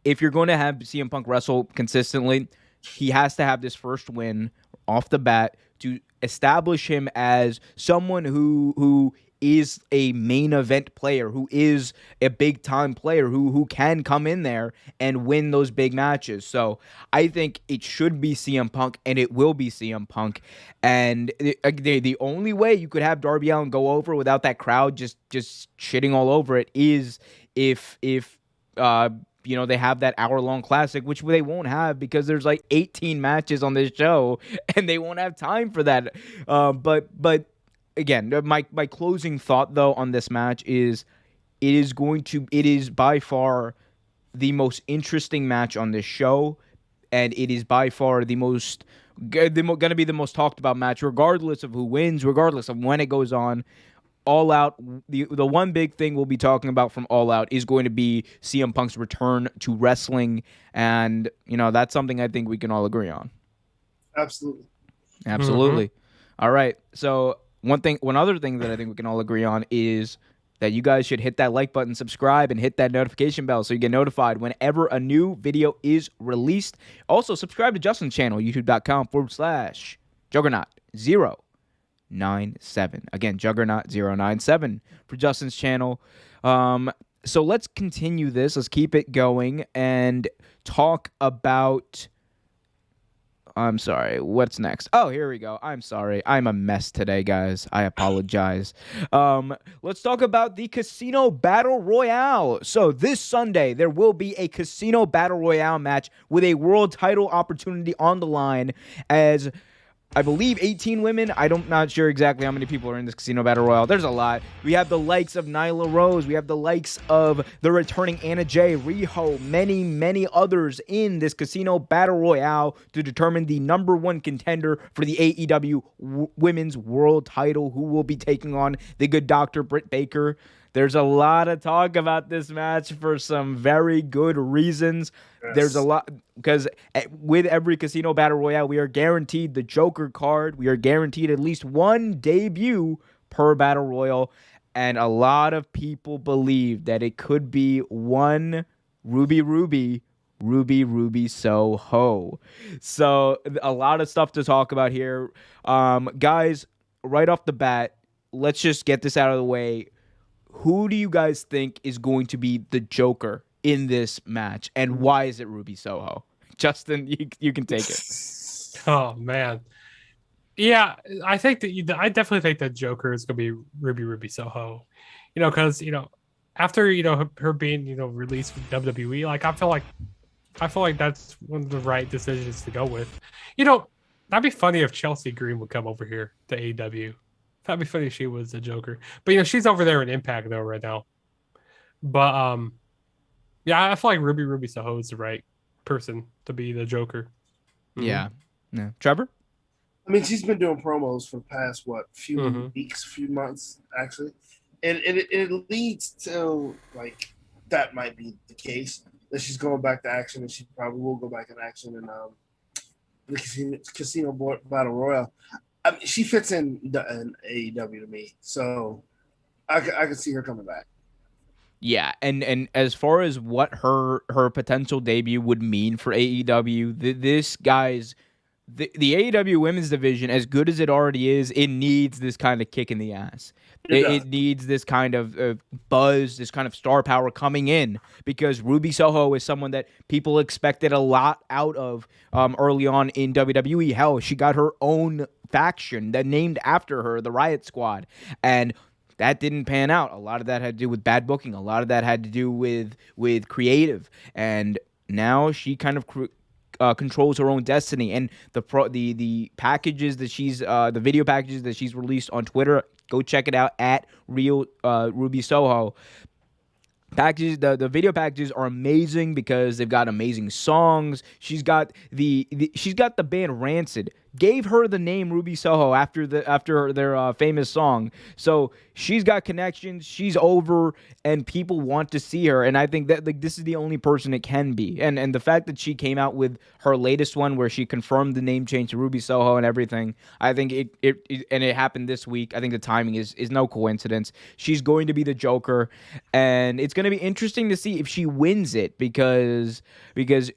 if you're going to have CM Punk wrestle consistently, he has to have this first win off the bat to establish him as someone who is a main event player, who is a big time player, who can come in there and win those big matches. So I think it should be CM Punk, and it will be CM Punk. And the only way you could have Darby Allin go over without that crowd just shitting all over it is if they have that hour-long classic, which they won't have because there's like 18 matches on this show, and they won't have time for that. But again, my closing thought though on this match is it is by far the most interesting match on this show, and it is by far going to be the most talked about match, regardless of who wins, regardless of when it goes on. All Out, the one big thing we'll be talking about from All Out is going to be CM Punk's return to wrestling, and that's something I think we can all agree on. Absolutely. All right, so one other thing that I think we can all agree on is that you guys should hit that like button, subscribe, and hit that notification bell so you get notified whenever a new video is released. Also, subscribe to Justin's channel, youtube.com/Juggernaut097. Again, Juggernaut097 for Justin's channel. So let's continue this. Let's keep it going and talk about... I'm sorry. What's next? Oh, here we go. I'm sorry. I'm a mess today, guys. I apologize. Let's talk about the Casino Battle Royale. So this Sunday, there will be a Casino Battle Royale match with a world title opportunity on the line as... I believe 18 women. I'm not sure exactly how many people are in this Casino Battle Royale. There's a lot. We have the likes of Nyla Rose. We have the likes of the returning Anna Jay, Riho, many, many others in this Casino Battle Royale to determine the number one contender for the AEW Women's World title, who will be taking on the good Dr. Britt Baker. There's a lot of talk about this match for some very good reasons. Yes. There's a lot because with every Casino Battle Royale, we are guaranteed the Joker card. We are guaranteed at least one debut per Battle Royal. And a lot of people believe that it could be one Ruby Soho. So a lot of stuff to talk about here. Guys, right off the bat, let's just get this out of the way. Who do you guys think is going to be the Joker in this match, and why is it Ruby Soho? Justin, you can take it. Oh man, yeah, I definitely think that Joker is going to be Ruby Soho. Because after her being released from WWE, like I feel like that's one of the right decisions to go with. That'd be funny if Chelsea Green would come over here to AEW. That'd be funny if she was the Joker. But she's over there in Impact though right now. But yeah, I feel like Ruby Soho is the right person to be the Joker. Mm-hmm. Yeah. Trevor? I mean, she's been doing promos for the past few weeks, few months actually. And it leads to like that might be the case. That she's going back to action, and she probably will go back in action in the Casino Battle Royale. I mean, she fits in AEW to me, so I can see her coming back. Yeah, and as far as what her potential debut would mean for AEW, the AEW women's division, as good as it already is, it needs this kind of kick in the ass. It needs this kind of buzz, this kind of star power coming in, because Ruby Soho is someone that people expected a lot out of early on in WWE. Hell, she got her own faction that named after her, the Riot Squad, and that didn't pan out. A lot of that had to do with bad booking. A lot of that had to do with creative, and now she kind of controls her own destiny. And the packages that she's the video packages that she's released on Twitter, go check it out at Real Ruby Soho. Packages, the video packages are amazing because they've got amazing songs. She's got the band Rancid gave her the name Ruby Soho after their famous song. So she's got connections. She's over, and people want to see her. And I think that this is the only person it can be. And the fact that she came out with her latest one where she confirmed the name change to Ruby Soho and everything, I think it happened this week. I think the timing is no coincidence. She's going to be the Joker, and it's going to be interesting to see if she wins it because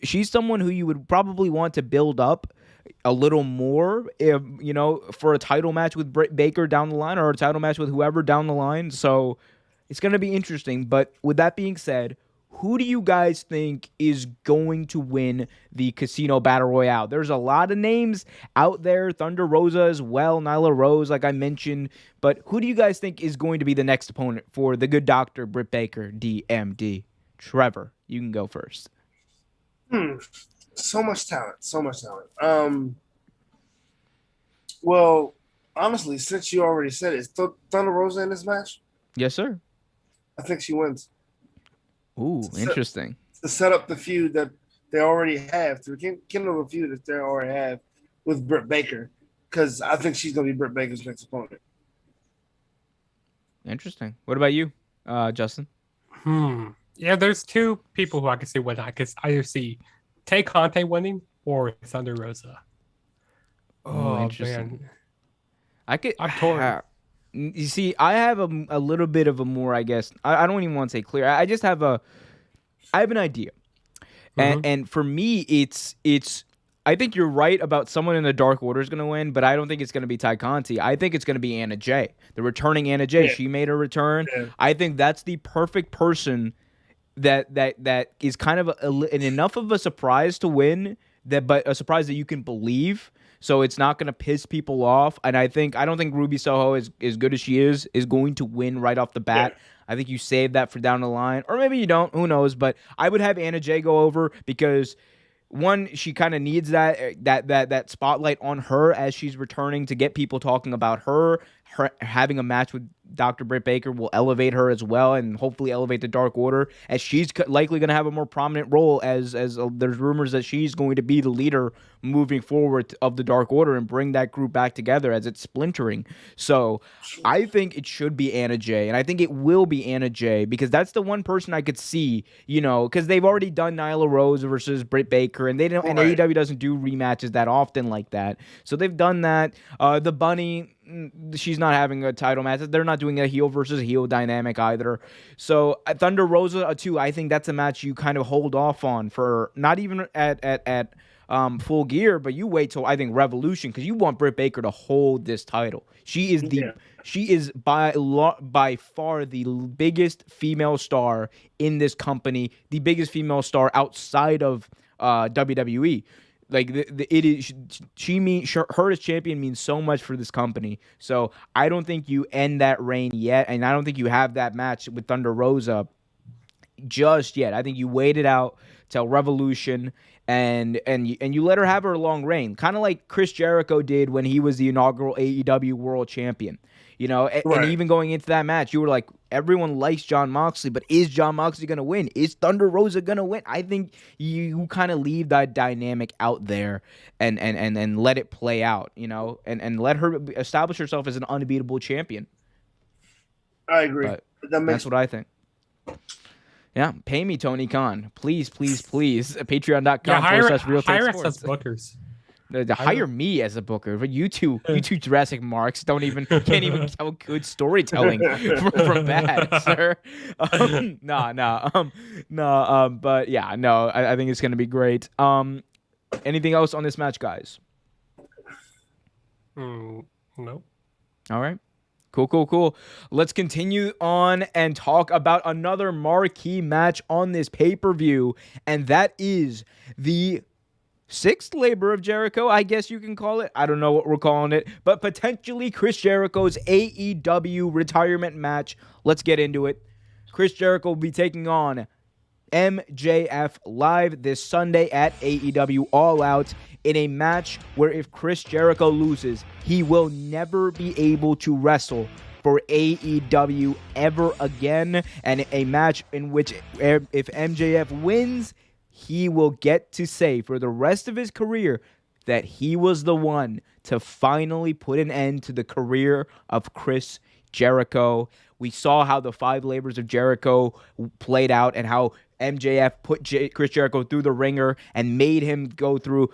she's someone who you would probably want to build up a little more, if, for a title match with Britt Baker down the line or a title match with whoever down the line. So it's going to be interesting. But with that being said, who do you guys think is going to win the Casino Battle Royale? There's a lot of names out there. Thunder Rosa as well, Nyla Rose, like I mentioned. But who do you guys think is going to be the next opponent for the Good Doctor, Britt Baker, DMD? Trevor, you can go first. So much talent. So much talent. Well, honestly, since you already said it, is Thunder Rosa in this match? Yes, sir. I think she wins. Ooh, interesting. To set up the feud that they already have, to rekindle the feud that they already have with Britt Baker, because I think she's going to be Britt Baker's next opponent. Interesting. What about you, Justin? Yeah, there's two people who I can see win. I could either see Tay Conte winning or Thunder Rosa. Oh, interesting. Man. I'm torn. You see, I have a little bit of a more, I guess, I don't even want to say clear. I just have I have an idea. And for me, it's I think you're right about someone in the Dark Order is going to win, but I don't think it's going to be Ty Conti. I think it's going to be Anna Jay, the returning Anna Jay. Yeah. She made a return. Yeah. I think that's the perfect person that is kind of enough of a surprise to win, but a surprise that you can believe. So it's not going to piss people off. And I don't think Ruby Soho, as good as she is going to win right off the bat. Yeah. I think you save that for down the line. Or maybe you don't. Who knows? But I would have Anna Jay go over because, one, she kind of needs that spotlight on her as she's returning to get people talking about her. Her having a match with Dr. Britt Baker will elevate her as well and hopefully elevate the Dark Order, as she's likely going to have a more prominent role as there's rumors that she's going to be the leader moving forward of the Dark Order and bring that group back together as it's splintering. So I think it should be Anna Jay, and I think it will be Anna Jay because that's the one person I could see, because they've already done Nyla Rose versus Britt Baker, and and AEW doesn't do rematches that often like that. So they've done that. The Bunny, she's not having a title match. They're not doing a heel versus heel dynamic either. So Thunder Rosa too, I think that's a match you kind of hold off on for not even at Full Gear, but you wait till I think Revolution because you want Britt Baker to hold this title. She is by far the biggest female star in this company, the biggest female star outside of WWE. Like it is, her as champion means so much for this company. So I don't think you end that reign yet, and I don't think you have that match with Thunder Rosa just yet. I think you wait it out till Revolution, and you let her have her long reign, kind of like Chris Jericho did when he was the inaugural AEW World Champion. And even going into that match, you were like, everyone likes Jon Moxley, but is Jon Moxley going to win? Is Thunder Rosa going to win? I think you kind of leave that dynamic out there and let it play out, and let her establish herself as an unbeatable champion. I agree. That's what I think. Yeah, pay me, Tony Khan. Please, please, please. Patreon.com/Real Hire us as bookers. Hire me as a booker, but you two Jurassic Marks can't even tell good storytelling from bad, sir. But yeah, no, I think it's gonna be great. Anything else on this match, guys? No. All right. Cool. Let's continue on and talk about another marquee match on this pay-per-view, and that is the sixth labor of Jericho, I guess you can call it. I don't know what we're calling it, but potentially Chris Jericho's AEW retirement match. Let's get into it. Chris Jericho will be taking on MJF live this Sunday at AEW All Out in a match where if Chris Jericho loses, he will never be able to wrestle for AEW ever again, and a match in which if MJF wins, he will get to say for the rest of his career that he was the one to finally put an end to the career of Chris Jericho. We saw how the 5 labors of Jericho played out and how MJF put Chris Jericho through the ringer and made him go through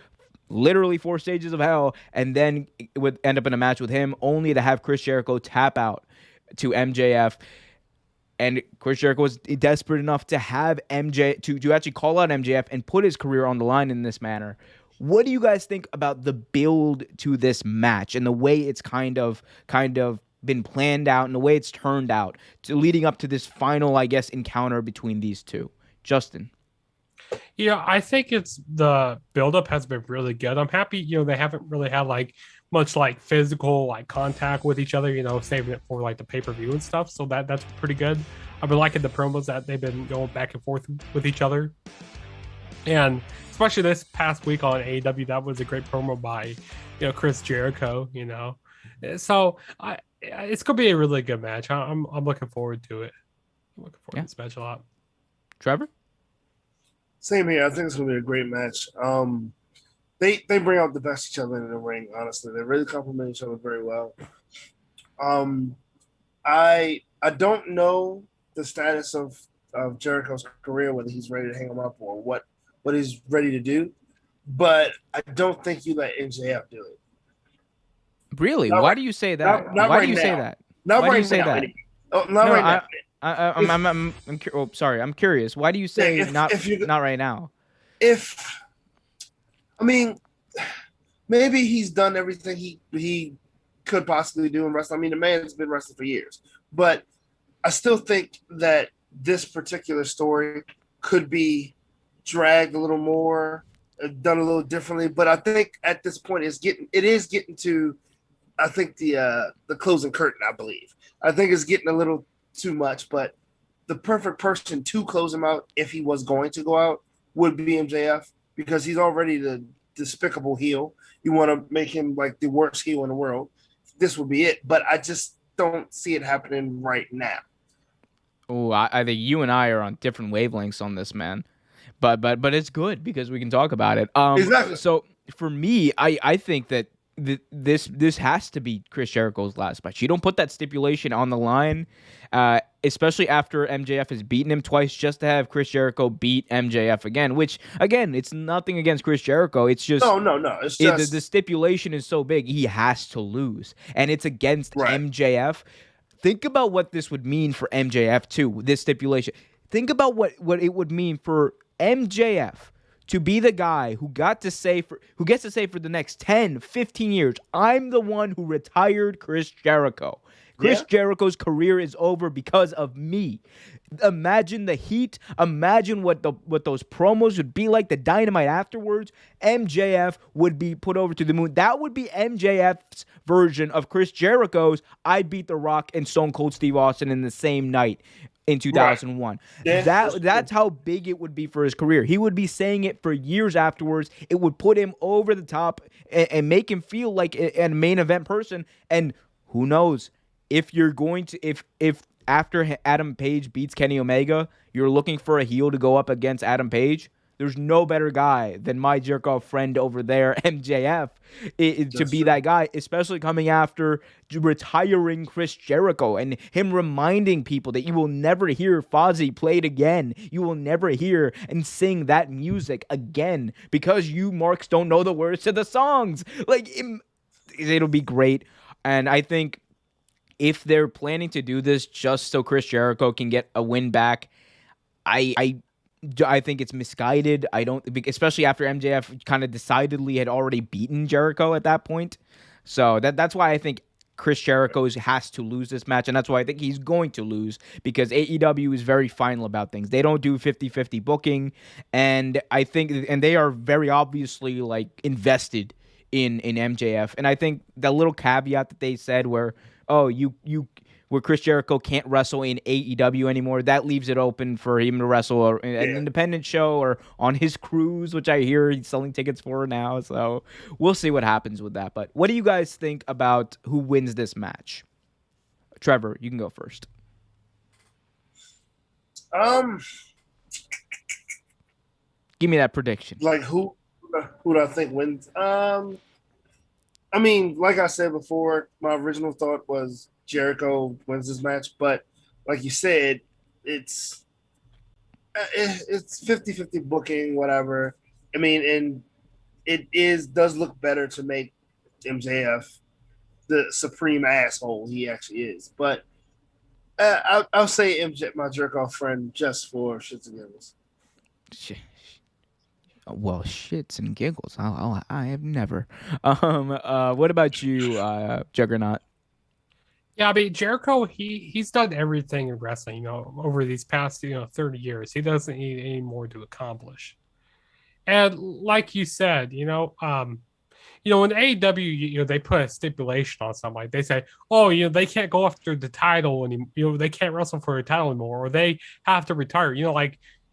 literally 4 stages of hell, and then would end up in a match with him only to have Chris Jericho tap out to MJF. And Chris Jericho was desperate enough to have to actually call out MJF and put his career on the line in this manner. What do you guys think about the build to this match and the way it's kind of been planned out and the way it's turned out to leading up to this final, I guess, encounter between these two? Justin. I think it's the buildup has been really good. I'm happy, they haven't really had like much like physical like contact with each other, saving it for like the pay-per-view and stuff. So that's pretty good. I've been liking the promos that they've been going back and forth with each other. And especially this past week on AEW, that was a great promo by, Chris Jericho, So it's gonna be a really good match. I'm looking forward to it. I'm looking forward to this match a lot. Trevor? Same here. I think it's gonna be a great match. They bring out the best each other in the ring. Honestly, they really complement each other very well. I don't know the status of Jericho's career, whether he's ready to hang him up or what he's ready to do, but I don't think you let MJF do it. Really? Why do you say that? Why do you say that? Not Why right do you say now. that? Not right now. Sorry. I'm curious. Why do you say not right now? Maybe he's done everything he could possibly do in wrestling. I mean, the man's been wrestling for years, but I still think that this particular story could be dragged a little more, done a little differently. But I think at this point, it is getting to, I think the closing curtain. I believe. I think it's getting a little too much. But the perfect person to close him out, if he was going to go out, would be MJF, because he's already the despicable heel. You want to make him like the worst heel in the world. This would be it. But I just don't see it happening right now. Oh, I think you and I are on different wavelengths on this, man. But it's good because we can talk about it. Exactly. So for me, I think that this has to be Chris Jericho's last match. You don't put that stipulation on the line, especially after MJF has beaten him twice, just to have Chris Jericho beat MJF again. Which again, it's nothing against Chris Jericho. It's just no. It's just the stipulation is so big, he has to lose, and it's against MJF. Think about what this would mean for MJF too. This stipulation. Think about what it would mean for MJF to be the guy who gets to say for the next 10, 15 years, I'm the one who retired Chris Jericho. Chris Jericho's career is over because of me. Imagine the heat. Imagine what those promos would be like, the dynamite afterwards. MJF would be put over to the moon. That would be MJF's version of Chris Jericho's I beat The Rock and Stone Cold Steve Austin in the same night in 2001. Right. That's how big it would be for his career. He would be saying it for years afterwards. It would put him over the top and make him feel like a main event person. And who knows, if you're going to if after Adam Page beats Kenny Omega, you're looking for a heel to go up against Adam Page, there's no better guy than my jerk-off friend over there, MJF, to be that guy, especially coming after retiring Chris Jericho and him reminding people that you will never hear Fozzy played again. You will never hear and sing that music again because you marks don't know the words to the songs. Like, it'll be great. And I think if they're planning to do this just so Chris Jericho can get a win back, I think it's misguided. I don't, especially after MJF kind of decidedly had already beaten Jericho at that point. So that's why I think Chris Jericho has to lose this match, and that's why I think he's going to lose, because AEW is very final about things. They don't do 50-50 booking, and I think, and they are very obviously like invested in MJF. And I think the little caveat that they said where, where Chris Jericho can't wrestle in AEW anymore, that leaves it open for him to wrestle an independent show or on his cruise, which I hear he's selling tickets for now. So we'll see what happens with that. But what do you guys think about who wins this match? Trevor, you can go first. Give me that prediction. Like who do I think wins? I mean, like I said before, my original thought was Jericho wins this match, but like you said, it's 50-50 booking, whatever. I mean, and it does look better to make MJF the supreme asshole he actually is. But I'll say MJ, my jerk off friend, just for shits and giggles. Well, shits and giggles. I have never. What about you, Juggernaut? Yeah, I mean Jericho, he's done everything in wrestling, over these past 30 years. He doesn't need any more to accomplish. And like you said, in AEW, they put a stipulation on something. Like they say, oh, they can't go after the title anymore. They can't wrestle for a title anymore, or they have to retire.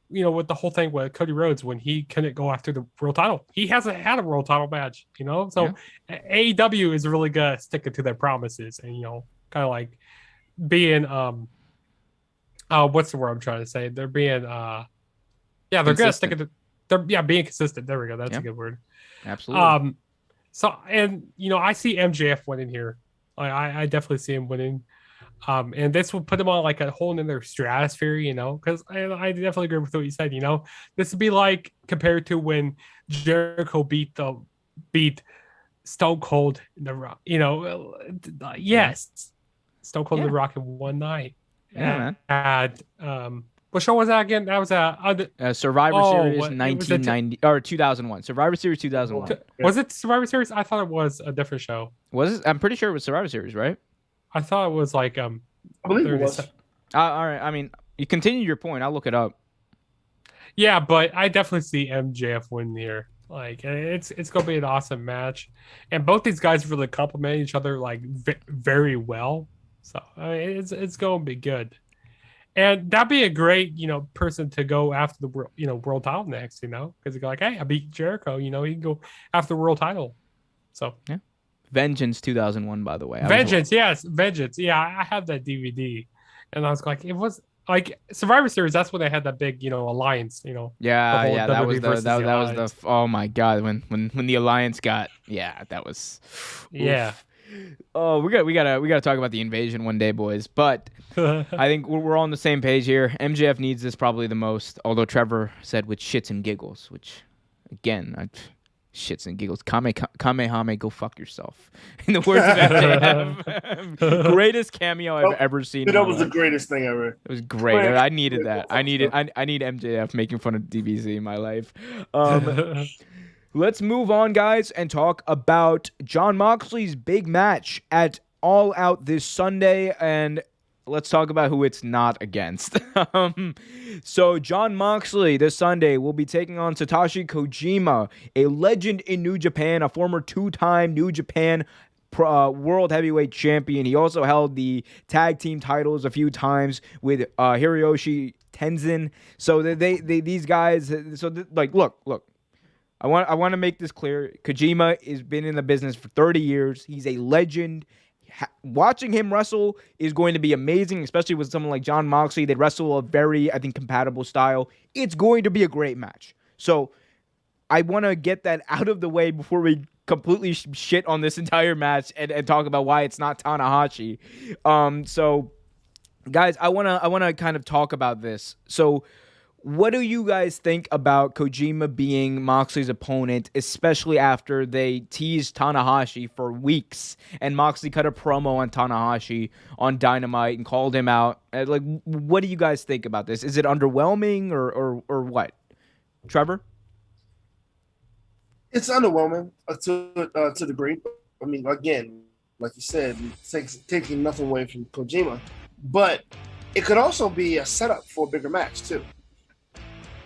With the whole thing with Cody Rhodes when he couldn't go after the world title, he hasn't had a world title match. So AEW is really good at sticking to their promises and kind of like being what's the word I'm trying to say? They're being yeah, they're good at sticking to being consistent. There we go. That's a good word. Absolutely. So, and I see MJF winning here. I definitely see him winning. And this will put him on like a whole other stratosphere, because I definitely agree with what you said. This would be like compared to when Jericho beat Stone Cold in the Rock. Yes, Stone Cold in the Rock in one night. Yeah, man. What show was that again? That was Survivor Series 1990 or 2001. Survivor Series 2001. Was it Survivor Series? I thought it was a different show. Was it? I'm pretty sure it was Survivor Series, right? I thought it was like I believe it was. All right. I mean, you continue your point. I'll look it up. Yeah, but I definitely see MJF win here. Like it's gonna be an awesome match, and both these guys really complement each other like very well. So it's gonna be good. And that'd be a great, person to go after the world title next, because you go like, hey, I beat Jericho, he can go after the world title. So yeah, Vengeance 2001, by the way. Vengeance, yes, Vengeance. Yeah, I have that DVD, and I was like, it was like Survivor Series. That's when they had that big, alliance. Yeah, that was the. Oh my God, when the alliance got, that was. Yeah. Oof. Oh, we gotta talk about the invasion one day, boys. But I think we're all on the same page here. MJF needs this probably the most. Although Trevor said with shits and giggles, which again, shits and giggles. Kamehame, go fuck yourself. In the words of MJF, greatest cameo I've ever seen. That was the greatest thing ever. It was great. I needed that. I need MJF making fun of DBZ in my life. Let's move on, guys, and talk about Jon Moxley's big match at All Out this Sunday, and let's talk about who it's not against. So Jon Moxley this Sunday will be taking on Satoshi Kojima, a legend in New Japan, a former two-time New Japan World Heavyweight Champion. He also held the tag team titles a few times with Hiroshi Tenzin. So these guys, look. I want to make this clear. Kojima has been in the business for 30 years. He's a legend. Watching him wrestle is going to be amazing, especially with someone like Jon Moxley. They wrestle a very, I think, compatible style. It's going to be a great match. So I want to get that out of the way before we completely shit on this entire match and talk about why it's not Tanahashi. So, guys, I wanna kind of talk about this. So, what do you guys think about Kojima being Moxley's opponent, especially after they teased Tanahashi for weeks and Moxley cut a promo on Tanahashi on Dynamite and called him out? What do you guys think about this? Is it underwhelming or what? Trevor? It's underwhelming to a degree. I mean, again, like you said, taking nothing away from Kojima, but it could also be a setup for a bigger match too.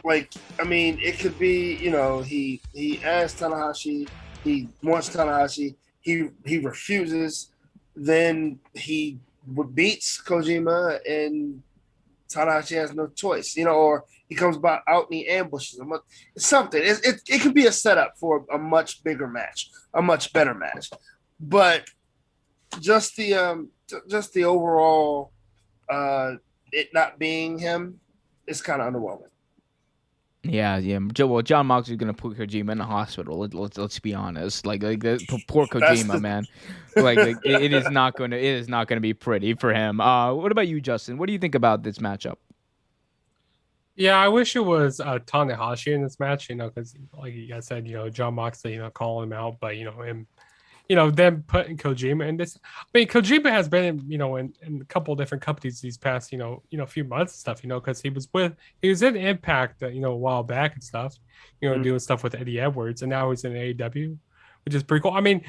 It could be, he asked Tanahashi, he wants Tanahashi, he refuses, then he beats Kojima and Tanahashi has no choice, or he comes out and he ambushes him. Something. It could be a setup for a much bigger match, a much better match. But just the overall it not being him is kind of underwhelming. Yeah. Well, Jon Moxley's gonna put Kojima in the hospital. Let's be honest. Like poor Kojima, man. It is not gonna be pretty for him. What about you, Justin? What do you think about this matchup? Yeah, I wish it was Tanahashi in this match. Because like you guys said, Jon Moxley, calling him out, but him, them putting Kojima in this. I mean, Kojima has been in a couple of different companies these past few months and stuff. Because he was in Impact a while back and stuff. Doing stuff with Eddie Edwards, and now he's in AEW, which is pretty cool. I mean,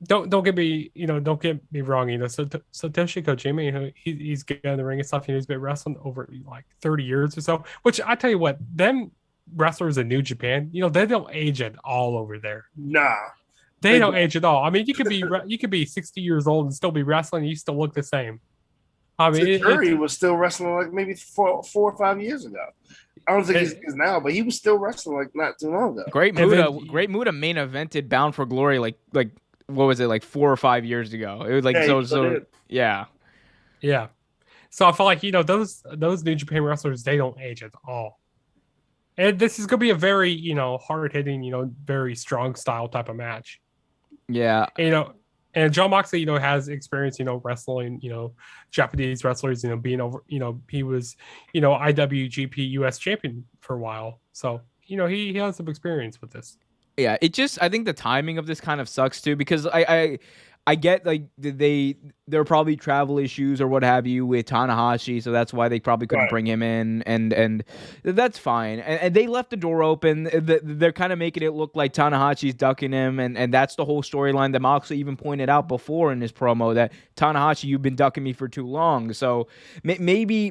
don't get me wrong. Satoshi Kojima, he's good in the ring and stuff. He's been wrestling over like 30 years or so. Which I tell you what, them wrestlers in New Japan, they don't age at all over there. Nah. They don't age at all. I mean, you could be 60 years old and still be wrestling. And you still look the same. I mean, Curry was still wrestling like maybe 4 or 5 years ago. I don't think he is now, but he was still wrestling like not too long ago. Great Muta main evented Bound for Glory like what was it, like 4 or 5 years ago? It was like yeah. Yeah. So I feel like those New Japan wrestlers, they don't age at all. And this is gonna be a very hard hitting very strong style type of match. Yeah. And John Moxley, has experience, wrestling, Japanese wrestlers, being over, he was, IWGP US champion for a while. So, he has some experience with this. Yeah, I think the timing of this kind of sucks too, because I get like there are probably travel issues or what have you with Tanahashi, so that's why they probably couldn't bring him in, and that's fine. And they left the door open. They're kind of making it look like Tanahashi's ducking him, and that's the whole storyline that Moxley even pointed out before in his promo, that Tanahashi, you've been ducking me for too long. So maybe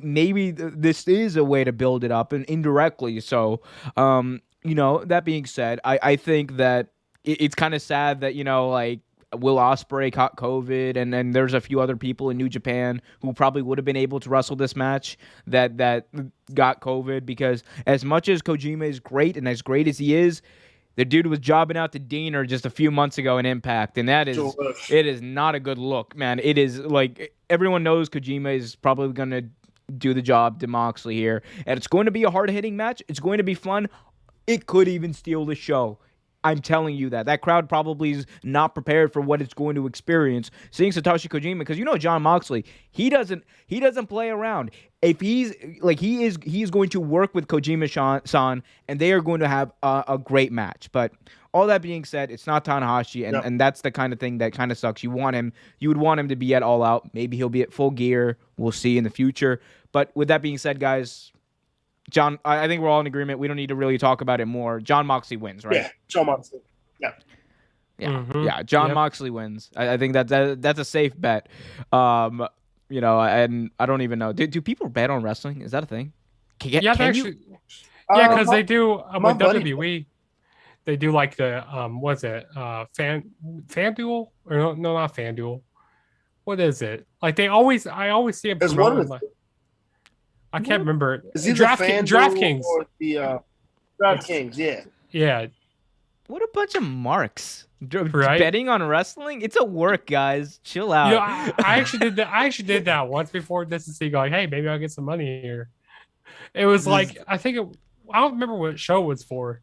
this is a way to build it up, and indirectly. So that being said, I think that it's kind of sad that like Will Ospreay caught COVID, and then there's a few other people in New Japan who probably would have been able to wrestle this match that got COVID, because as much as Kojima is great, and as great as he is, the dude was jobbing out to Diener just a few months ago in Impact, and it is not a good look, man. It is like everyone knows Kojima is probably going to do the job to Moxley here, and it's going to be a hard-hitting match. It's going to be fun. It could even steal the show. I'm telling you that crowd probably is not prepared for what it's going to experience seeing Satoshi Kojima, because John Moxley, he doesn't play around. If he is going to work with Kojima-san, and they are going to have a great match. But all that being said, it's not Tanahashi, and that's the kind of thing that kind of sucks. You would want him to be at All Out. Maybe he'll be at Full Gear. We'll see in the future. But with that being said, guys, John, I think we're all in agreement. We don't need to really talk about it more. John Moxley wins, right? Yeah, John Moxley. Yeah. Yeah, Mm-hmm. yeah. John Moxley wins. I think that's a safe bet. And I don't even know. Do people bet on wrestling? Is that a thing? Because they do with WWE. They do like the what's it? FanDuel, or no, not FanDuel. What is it? Like I always see it promoted. I can't remember. Is it DraftKings or the DraftKings? Yeah. Yeah. What a bunch of marks. Right? Betting on wrestling? It's a work, guys. Chill out. I actually did that. I actually did that once before this to see, going, hey, maybe I'll get some money here. It was like, I don't remember what show it was for.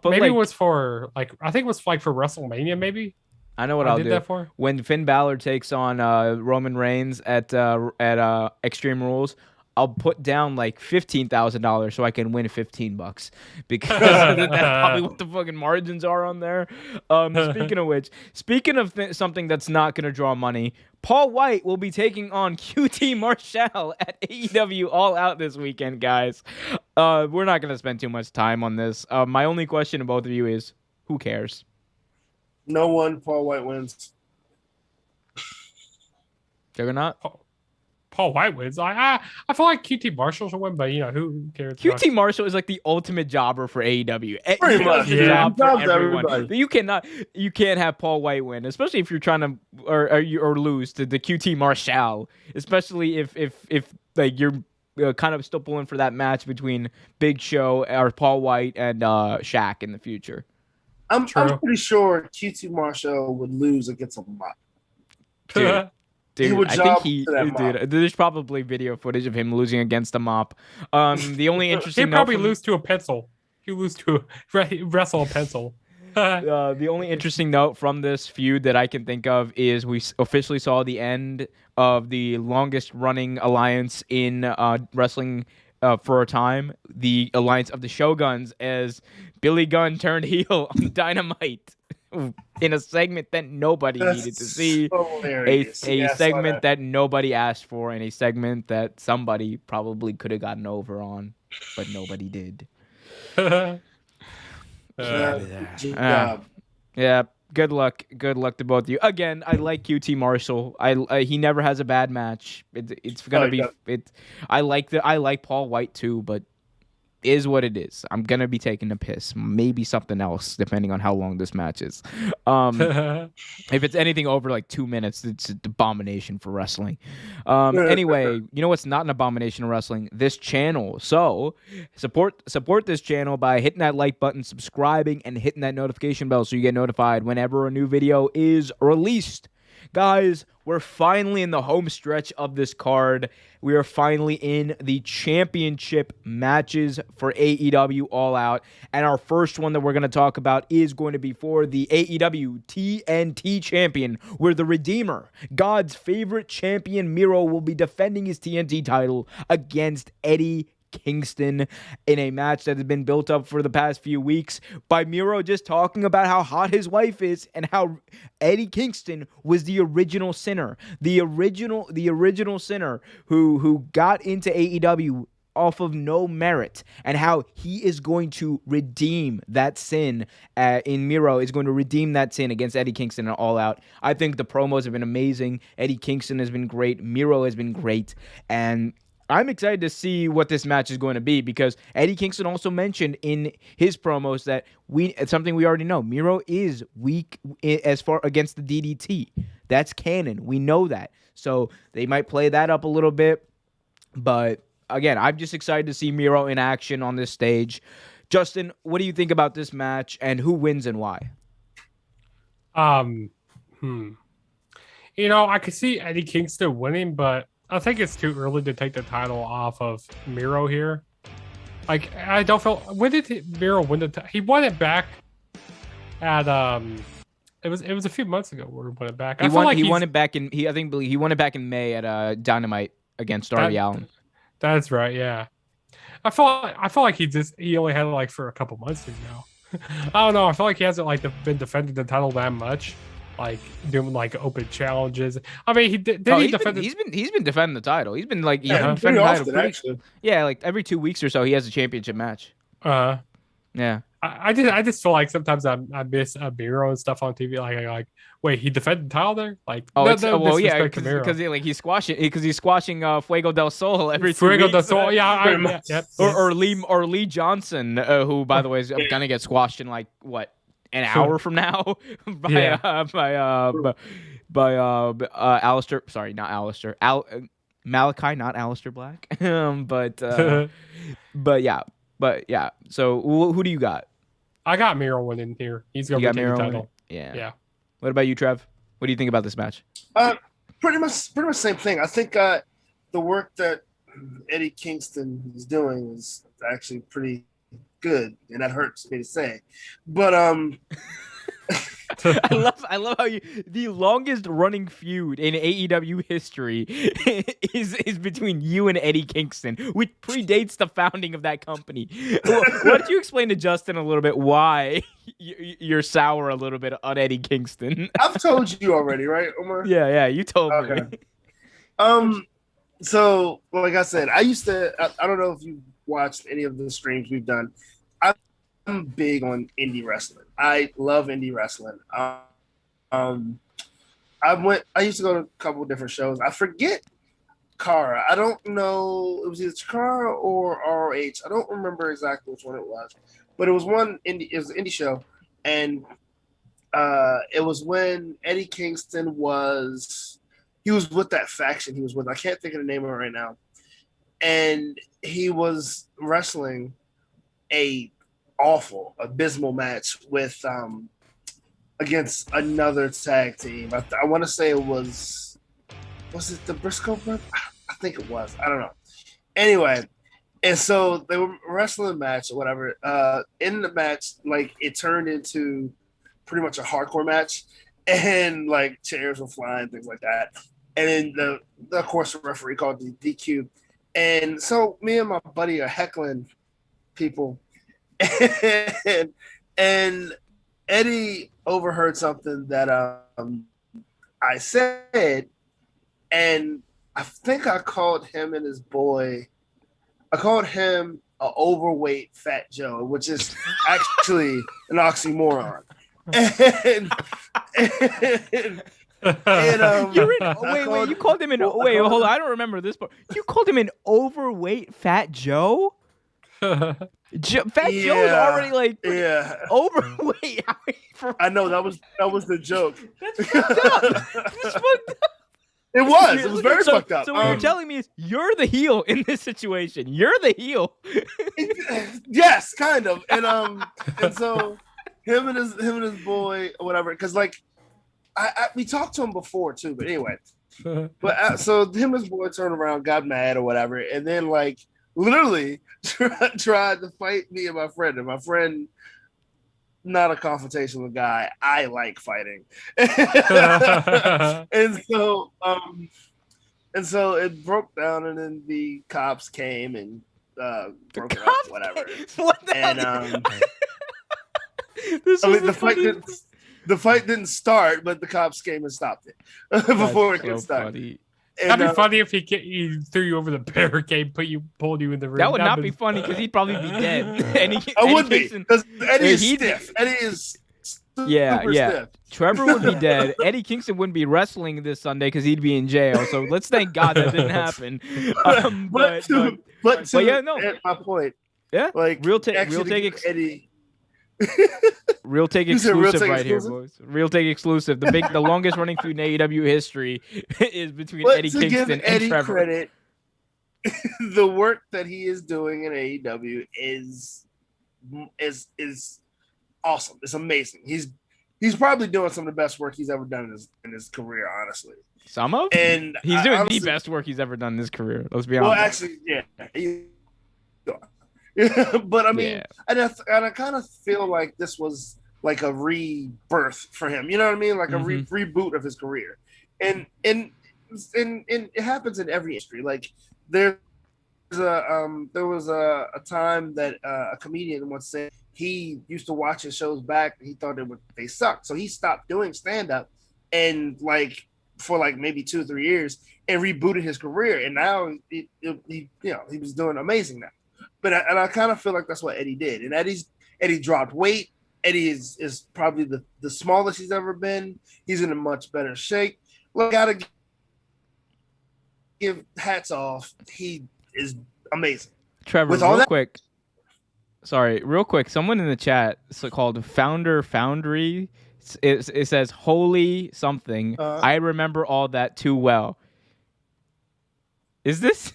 Maybe it was for I think it was for WrestleMania. Maybe. I know what I'll do. That for? When Finn Balor takes on Roman Reigns at Extreme Rules, I'll put down like $15,000 so I can win $15, because that's probably what the fucking margins are on there. Speaking of which, something that's not going to draw money, Paul White will be taking on QT Marshall at AEW All Out this weekend, guys. We're not going to spend too much time on this. My only question to both of you is, who cares? No one. Paul White wins. Juggernaut? Paul White wins. I feel like QT Marshall should win, but who cares? QT Marshall is like the ultimate jobber for AEW. Pretty much, job for everyone. But you can't have Paul White win, especially if you're trying to or lose to the QT Marshall, especially if like you're kind of still pulling for that match between Big Show or Paul White and Shaq in the future. I'm pretty sure QT Marshall would lose against a Mop. Dude, I think there's probably video footage of him losing against a Mop. The only interesting he'd probably lose to a pencil. He'd lose to wrestle a pencil. The only interesting note from this feud that I can think of is we officially saw the end of the longest running alliance in wrestling for a time, the alliance of the Shoguns, as Billy Gunn turned heel on Dynamite. in a segment that nobody needed to see, hilarious. a Yeah, I saw segment that nobody asked for, and a segment that somebody probably could have gotten over on, but nobody did. Uh, Good Ah, job. yeah. Good luck. Good luck to both of you. Again, I like QT Marshall. He never has a bad match. It's gonna Oh, be yeah. it. I like Paul White too, but is what it is. I'm gonna be taking a piss. Maybe something else, depending on how long this match is. If it's anything over like 2 minutes, it's an abomination for wrestling. Anyway, you know what's not an abomination of wrestling? This channel. So support this channel by hitting that like button, subscribing, and hitting that notification bell so you get notified whenever a new video is released. Guys, we're finally in the home stretch of this card. We are finally in the championship matches for AEW All Out. And our first one that we're going to talk about is going to be for the AEW TNT champion, where the Redeemer, God's favorite champion, Miro, will be defending his TNT title against Eddie Kingston in a match that has been built up for the past few weeks by Miro just talking about how hot his wife is and how Eddie Kingston was the original sinner, the original sinner who got into AEW off of no merit, and how he is going to redeem that sin in Miro is going to redeem that sin against Eddie Kingston and All Out. I think the promos have been amazing. Eddie Kingston has been great. Miro has been great, and I'm excited to see what this match is going to be, because Eddie Kingston also mentioned in his promos that it's something we already know. Miro is weak as far against the DDT. That's canon. We know that. So they might play that up a little bit. But again, I'm just excited to see Miro in action on this stage. Justin, what do you think about this match, and who wins and why? I could see Eddie Kingston winning, but I think it's too early to take the title off of Miro here. Like, I don't feel. When did Miro win the title? He won it back at It was a few months ago where he won it back. He won it back in he won it back in May at Dynamite against Darby Allin. That's right. Yeah, I feel like he only had it like for a couple months now. I don't know. I feel like he hasn't been defending the title that much. Like doing like open challenges. I mean, he defend? He's been defending the title. He's been like pretty defending the often, title. actually. Yeah, like every 2 weeks or so, he has a championship match. Yeah. I just feel like sometimes I miss Miro and stuff on TV. Like wait, he defended the title there? Like because he's squashing Fuego del Sol every 2 weeks. Fuego del Sol, yeah, Or Lee Johnson, who by the way is gonna get squashed in like what, an hour from now by Alistair. Sorry, not Alistair. Malachi, not Alistair Black. But yeah. So who do you got? I got Miro winning here. He's gonna take the title. Yeah. What about you, Trev? What do you think about this match? Pretty much same thing. I think the work that Eddie Kingston is doing is actually pretty good, and that hurts me to say. But I love how the longest running feud in AEW history is between you and Eddie Kingston, which predates the founding of that company. Why don't you explain to Justin a little bit why you're sour a little bit on Eddie Kingston? I've told you already, right, Omar? Yeah, you told me. So like I said, I don't know if you watched any of the streams we've done. I'm big on indie wrestling. I love indie wrestling. I used to go to a couple of different shows. I forget Cara. I don't know. It was either Cara or ROH. I don't remember exactly which one it was, but it was one indie. It was an indie show, and it was when Eddie Kingston was with that faction. He was with. I can't think of the name of it right now, and he was wrestling a abysmal match with against another tag team. I want to say it was it the Briscoe brothers? I think it was. I don't know. Anyway, and so they were wrestling a match or whatever. In the match, like it turned into pretty much a hardcore match, and like chairs were flying, things like that. And then of course the referee called the DQ. And so me and my buddy are heckling people. And Eddie overheard something that I said, and I think I called him and his boy. I called him an overweight Fat Joe, which is actually an oxymoron. And, You're in. Wait. You called him an. Wait, hold on. I don't remember this part. You called him an overweight Fat Joe. Fat Joe's already like overweight. I know that was the joke. That's fucked up. That's fucked up. It was very fucked up. So what you're telling me is you're the heel in this situation. You're the heel. Yes, kind of. And so him and his boy or whatever, because like we talked to him before too, but anyway. But so him and his boy turned around, got mad or whatever, and then like literally tried to fight me and my friend. Not a confrontational guy. I like fighting. and so it broke down, and then the cops came and broke it up, whatever. What the and hell? the fight didn't start, but the cops came and stopped it before it could start. Funny. That'd be funny if he threw you over the barricade, pulled you in the ring. That would not be funny because he'd probably be dead. I would be because Eddie is stiff. Eddie is super stiff. Trevor would be dead. Eddie Kingston wouldn't be wrestling this Sunday because he'd be in jail. So let's thank God that didn't happen. But yeah, no. At my point, yeah, like real take Eddie. Real take exclusive right here, boys. Real take exclusive. The longest running feud in AEW history is between Eddie Kingston and Trevor. Credit, the work that he is doing in AEW is awesome. It's amazing. He's probably doing some of the best work he's ever done in his career, honestly. And he's doing honestly, the best work he's ever done in his career. Let's be honest. Well, actually, yeah. But I mean, and I kind of feel like this was like a rebirth for him. You know what I mean? Like a reboot of his career, and it happens in every industry. Like there was a time that a comedian once said he used to watch his shows back and he thought they sucked, so he stopped doing stand up and like for like maybe 2 or 3 years and rebooted his career, and now he was doing amazing now. But I kind of feel like that's what Eddie did. And Eddie dropped weight. Eddie is probably the smallest he's ever been. He's in a much better shape. Look, gotta give hats off. He is amazing. Trevor, real quick. Someone in the chat called Foundry. It says holy something. I remember all that too well. Is this?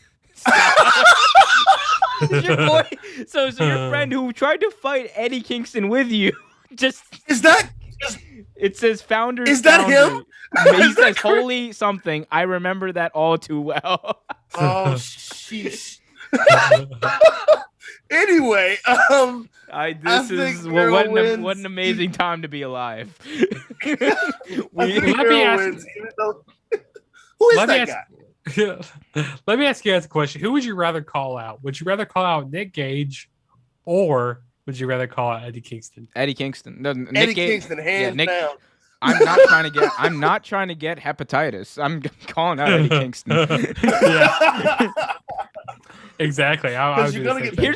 Your boy, so your friend who tried to fight Eddie Kingston with you, just is that? It says founder. Is that him? He says holy something. I remember that all too well. Oh sheesh. Anyway, what an amazing time to be alive. Let me ask. Who is that guy? Let me ask you guys a question. Who would you rather call out? Would you rather call out Nick Gage, or would you rather call out Eddie Kingston? Eddie Kingston. No, Eddie Kingston, hands down. I'm not trying to get hepatitis. I'm calling out Eddie Kingston. Yeah. Exactly. Here's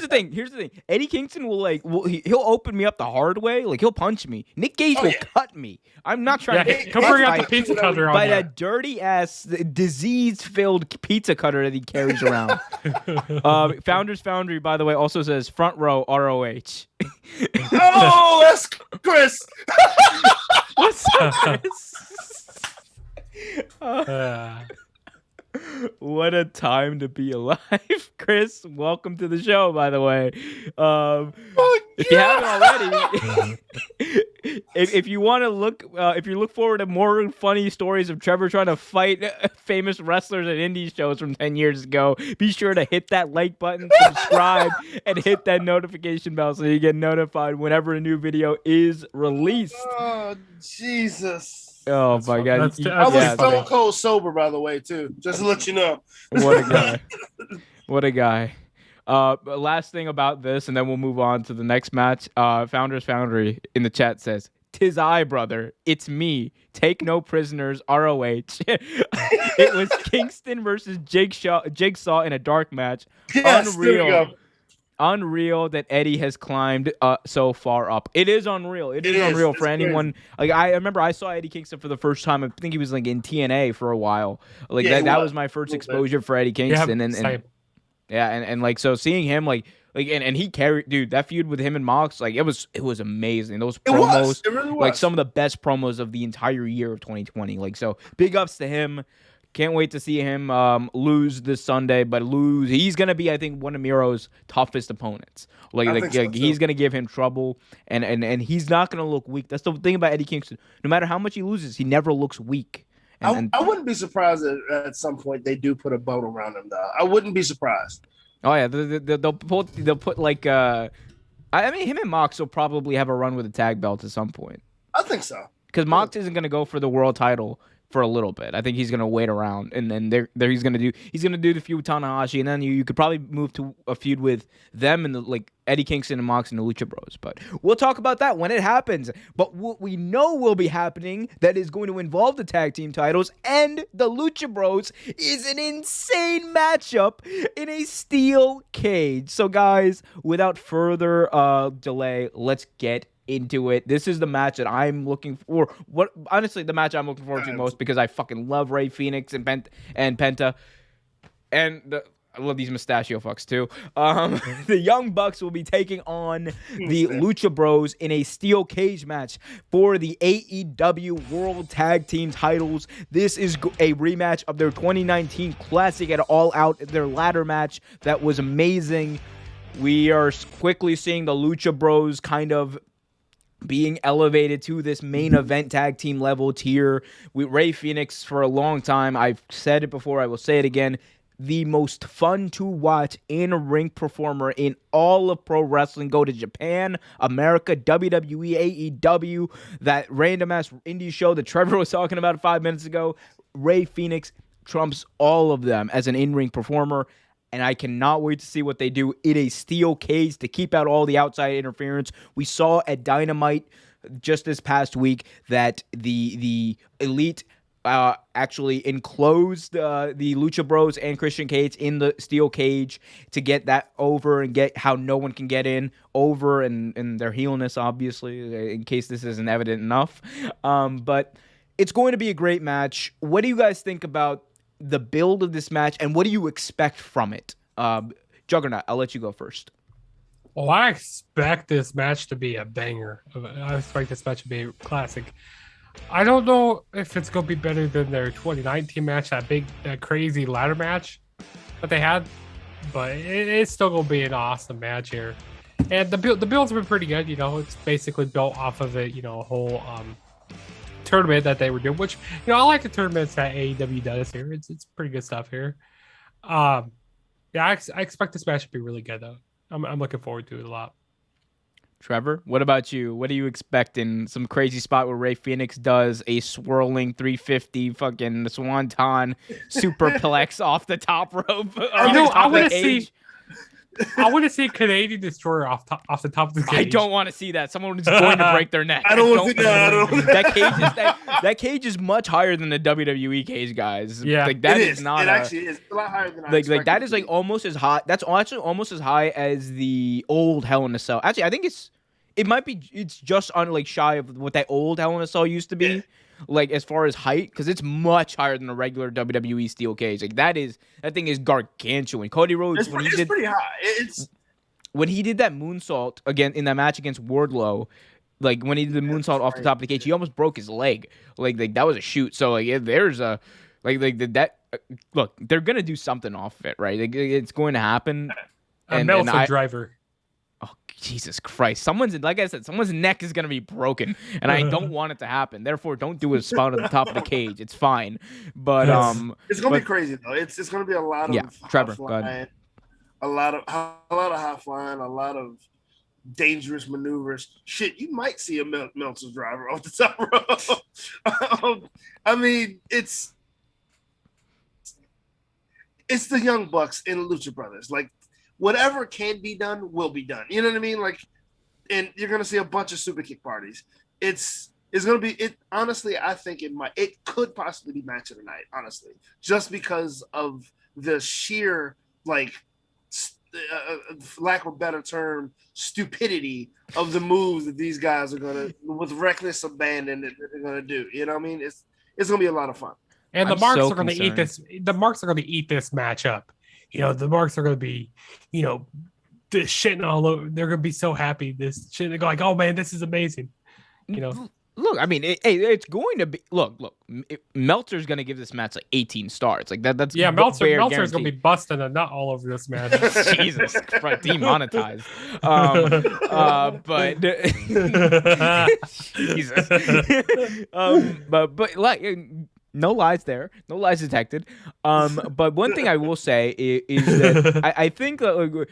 the thing. Eddie Kingston he'll open me up the hard way. Like he'll punch me. Nick Gage will cut me. I'm not trying to come bring out the pizza cutter by that dirty ass disease-filled pizza cutter that he carries around. Founders Foundry, by the way, also says front row ROH. Oh, that's Chris. What's up, Chris? What a time to be alive, Chris. Welcome to the show, by the way. If you haven't already, if you want to if you look forward to more funny stories of Trevor trying to fight famous wrestlers at indie shows from 10 years ago, be sure to hit that like button, subscribe, and hit that notification bell so you get notified whenever a new video is released. Oh, Jesus. Oh my God! I was stone cold sober, by the way, too. Just to let you know. What a guy! What a guy! Last thing about this, and then we'll move on to the next match. Founders Foundry in the chat says "'Tis I, brother. It's me. Take no prisoners. ROH." It was Kingston versus Jigsaw in a dark match. Yes, there we go. Unreal that Eddie has climbed so far up. It is unreal. It is unreal for anyone. Crazy. Like I remember, I saw Eddie Kingston for the first time. I think he was like in TNA for a while. Like that was my first exposure for Eddie Kingston. And like so seeing him and he carried, dude, that feud with him and Mox, like it was amazing. Those promos, It really was. like some of the best promos of the entire year of 2020. Like so, big ups to him. Can't wait to see him lose this Sunday, but he's gonna be, I think, one of Miro's toughest opponents. He's gonna give him trouble, and he's not gonna look weak. That's the thing about Eddie Kingston. No matter how much he loses, he never looks weak. I wouldn't be surprised at some point they do put a belt around him, though. I wouldn't be surprised. Oh yeah, they'll put like I mean, him and Mox will probably have a run with a tag belt at some point. I think so. Because Mox isn't gonna go for the world title for a little bit. I think he's gonna wait around, and then he's gonna do the feud with Tanahashi, and then you could probably move to a feud with them and like Eddie Kingston and Mox and the Lucha Bros. But we'll talk about that when it happens. But what we know will be happening that is going to involve the tag team titles and the Lucha Bros is an insane matchup in a steel cage. So guys, without further delay, let's get into it. This is the match that I'm looking for. The match I'm looking forward to most, because I fucking love Rey Fenix and Penta, and I love these mustachio fucks too. The Young Bucks will be taking on the Lucha Bros in a steel cage match for the AEW World Tag Team titles. This is a rematch of their 2019 Classic at All Out, their ladder match that was amazing. We are quickly seeing the Lucha Bros kind of being elevated to this main event tag team level tier. With Rey Fenix, for a long time, I've said it before, I will say it again, the most fun to watch in-ring performer in all of pro wrestling. Go to Japan, America, WWE, AEW, that random-ass indie show that Trevor was talking about 5 minutes ago. Rey Fenix trumps all of them as an in-ring performer, and I cannot wait to see what they do in a steel cage to keep out all the outside interference. We saw at Dynamite just this past week that the Elite actually enclosed the Lucha Bros and Christian Cage in the steel cage to get that over and get how no one can get in over, and their heelness, obviously, in case this isn't evident enough. But it's going to be a great match. What do you guys think about the build of this match, and what do you expect from it? Juggernaut, I'll let you go first. Well, I expect this match to be a banger. I expect this match to be a classic. I don't know if it's going to be better than their 2019 match, that crazy ladder match that they had, but it's still going to be an awesome match here. And the build's been pretty good. It's basically built off of a whole tournament that they were doing, which I like the tournaments that AEW does here. It's pretty good stuff here. I expect this match to be really good though. I'm looking forward to it a lot. Trevor, what about you? What do you expect in some crazy spot where Rey Fenix does a swirling 350 fucking swanton superplex off the top rope? I want to see Canadian Destroyer off the top of the cage. I don't want to see that. Someone is going to break their neck. I don't want to see that. That cage is much higher than the WWE cage, guys. Yeah, that is not. It actually is a lot higher than I expected. That is like almost as high. That's actually almost as high as the old Hell in a Cell. Actually, I think it might be. It's just on like shy of what that old Hell in a Cell used to be. Yeah. Like as far as height, because it's much higher than a regular WWE steel cage. Like that thing is gargantuan. Cody Rhodes, it's pretty high. When he did that moonsault again in that match against Wardlow, like when he did the moonsault off the top of the cage, he almost broke his leg. Like that was a shoot. So like if there's a look, they're gonna do something off it, right? Like, it's going to happen. A Meltzer driver. Oh, Jesus Christ. Someone's neck is going to be broken, and I don't want it to happen. Therefore, don't do a spot at the top of the cage. It's fine. But it's going to be crazy though. It's going to be a lot of Trevor, go ahead. A lot of high flying, a lot of dangerous maneuvers. Shit, you might see a Meltzer driver off the top rope. I mean, it's the Young Bucks and Lucha Brothers. Like, whatever can be done will be done. You know what I mean? Like, and you're gonna see a bunch of super kick parties. it's gonna be it. Honestly, I think it could possibly be match of the night. Honestly, just because of the sheer like lack of a better term, stupidity of the moves that these guys are gonna with reckless abandon that they're gonna do. You know what I mean? It's gonna be a lot of fun. And the I'm marks so are going to eat concerned. this. The marks are going to eat this matchup. The marks are going to be, this shitting all over. They're going to be so happy. This shit. They're like, oh man, this is amazing. Look, I mean, it's going to be. Look. Meltzer's going to give this match like 18 stars. Like that. That's Yeah, Meltzer is going to guaranteed. be busting a nut all over this match. Jesus Christ, demonetized. But Jesus. But like. No lies there. No lies detected. But one thing I will say is that I think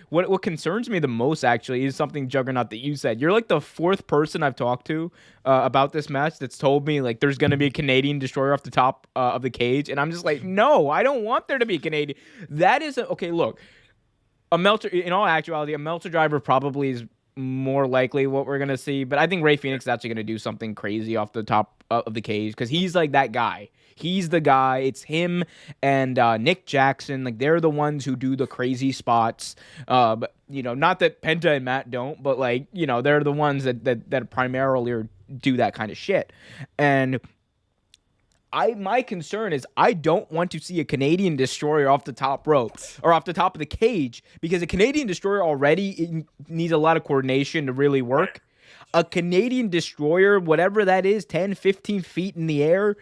what concerns me the most actually is something, Juggernaut, that you said. You're like the fourth person I've talked to about this match that's told me like there's gonna be a Canadian destroyer off the top of the cage, and I'm just like, no, I don't want there to be a Canadian. That is okay. Look, a Meltzer. In all actuality, a Meltzer driver probably is more likely what we're gonna see, but I think Ray Phoenix is actually gonna do something crazy off the top of the cage because he's like that guy. He's the guy. It's him and Nick Jackson. Like they're the ones who do the crazy spots. But not that Penta and Matt don't, but like they're the ones that primarily do that kind of shit. And my concern is I don't want to see a Canadian destroyer off the top rope or off the top of the cage because a Canadian destroyer already needs a lot of coordination to really work. A Canadian destroyer, whatever that is, 10, 15 feet in the air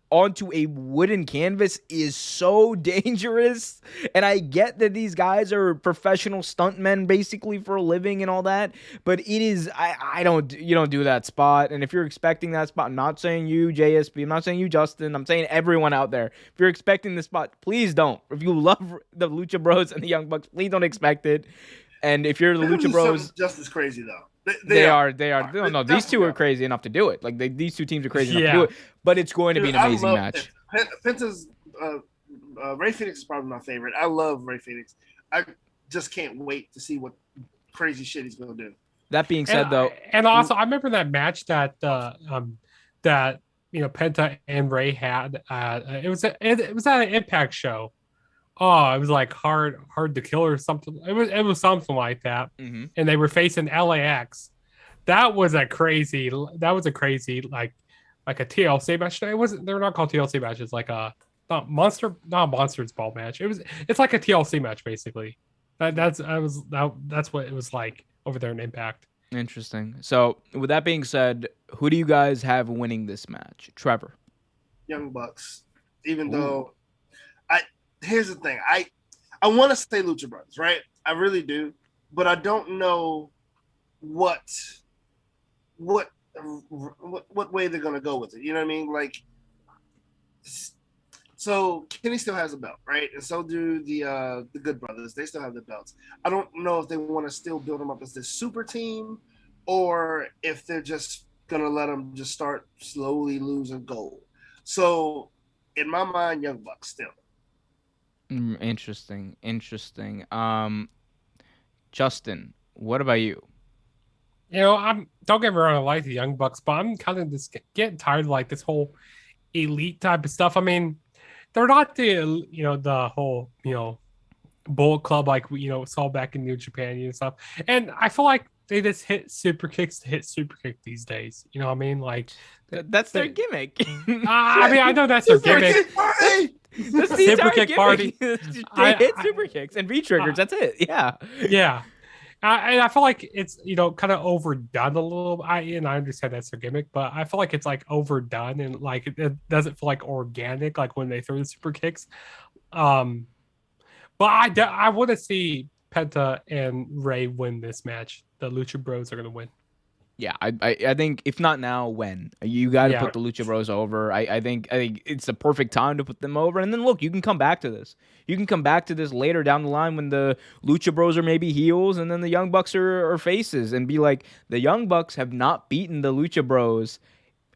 onto a wooden canvas is so dangerous. And I get that these guys are professional stuntmen basically for a living and all that, but it is you don't do that spot. And if you're expecting that spot, I'm not saying you JSP, I'm not saying you Justin, I'm saying everyone out there, if you're expecting this spot, please don't. If you love the Lucha Bros and the Young Bucks, please don't expect it. And if you're the Lucha Bros, just as crazy though. They are. No, these two are crazy enough to do it. Like these two teams are crazy enough to do it. But it's going to be an amazing match. Penta's Ray Phoenix is probably my favorite. I love Ray Phoenix. I just can't wait to see what crazy shit he's going to do. That being said, though, and also I remember that match that Penta and Ray had. It was at an Impact show. Oh, it was like hard to kill or something. It was something like that. Mm-hmm. And they were facing LAX. That was a crazy like a TLC match. They're not called TLC matches, like a monsters ball match. It's like a TLC match basically. That's what it was like over there in Impact. Interesting. So with that being said, who do you guys have winning this match? Trevor. Young Bucks. Even though here's the thing. I want to say Lucha Brothers, right? I really do, but I don't know what way they're gonna go with it. You know what I mean? Like, so Kenny still has a belt, right? And so do the Good Brothers. They still have the belts. I don't know if they want to still build them up as this super team, or if they're just gonna let them just start slowly losing gold. So, in my mind, Young Bucks still. Interesting. Justin, what about you? Don't get me wrong, I like the Young Bucks, but I'm kind of just getting tired of like this whole elite type of stuff. I mean, they're not the whole Bullet Club like we saw back in New Japan and stuff. And I feel like they just hit super kicks to hit super kick these days. You know what I mean? Like that's their gimmick. I mean, I know that's their gimmick. That's the super kick party. They hit super kicks and V triggers. That's it. Yeah. Yeah. And I feel like it's kind of overdone a little. I understand that's their gimmick, but I feel like it's like overdone and like it doesn't feel like organic, like when they throw the super kicks. But I want to see Penta and Ray win this match. The Lucha Bros are going to win. Yeah, I think if not now, when? You got to put the Lucha Bros over. I think it's the perfect time to put them over. And then look, you can come back to this. You can come back to this later down the line when the Lucha Bros are maybe heels and then the Young Bucks are faces and be like, the Young Bucks have not beaten the Lucha Bros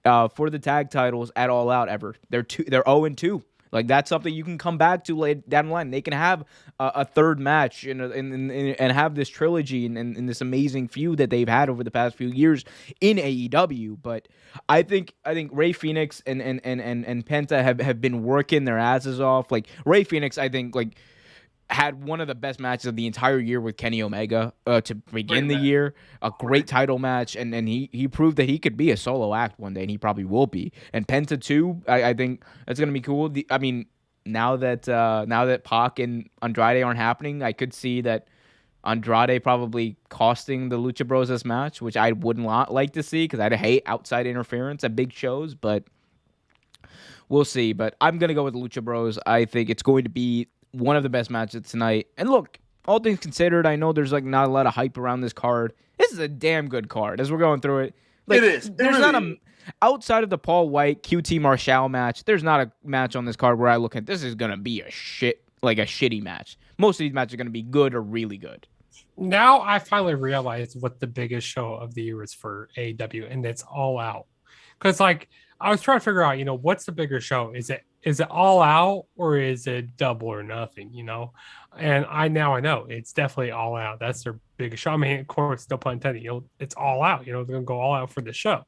for the tag titles at All Out ever. They're 0-2. Like that's something you can come back to later down the line. They can have a third match and have this trilogy and this amazing feud that they've had over the past few years in AEW. But I think Ray Phoenix and Penta have been working their asses off. Like Ray Phoenix, I think had one of the best matches of the entire year with Kenny Omega to begin the year. A great title match, and he proved that he could be a solo act one day, and he probably will be. And Penta too, I think that's gonna be cool. Now that Pac and Andrade aren't happening, I could see that Andrade probably costing the Lucha Bros this match, which I would not like to see because I'd hate outside interference at big shows, but we'll see. But I'm gonna go with the Lucha Bros. I think it's going to be one of the best matches tonight. And look, all things considered, I know there's not a lot of hype around this card. This is a damn good card as we're going through it. It is. There's not outside of the Paul White QT Marshall match. There's not a match on this card where I look at this is gonna be a shitty match. Most of these matches are gonna be good or really good. Now I finally realize what the biggest show of the year is for AEW, and it's All Out. Because I was trying to figure out, what's the bigger show? Is it All Out or is it Double or Nothing? And I know it's definitely All Out. That's their biggest show. I mean, of course, no pun intended. It's All Out. They're gonna go all out for the show.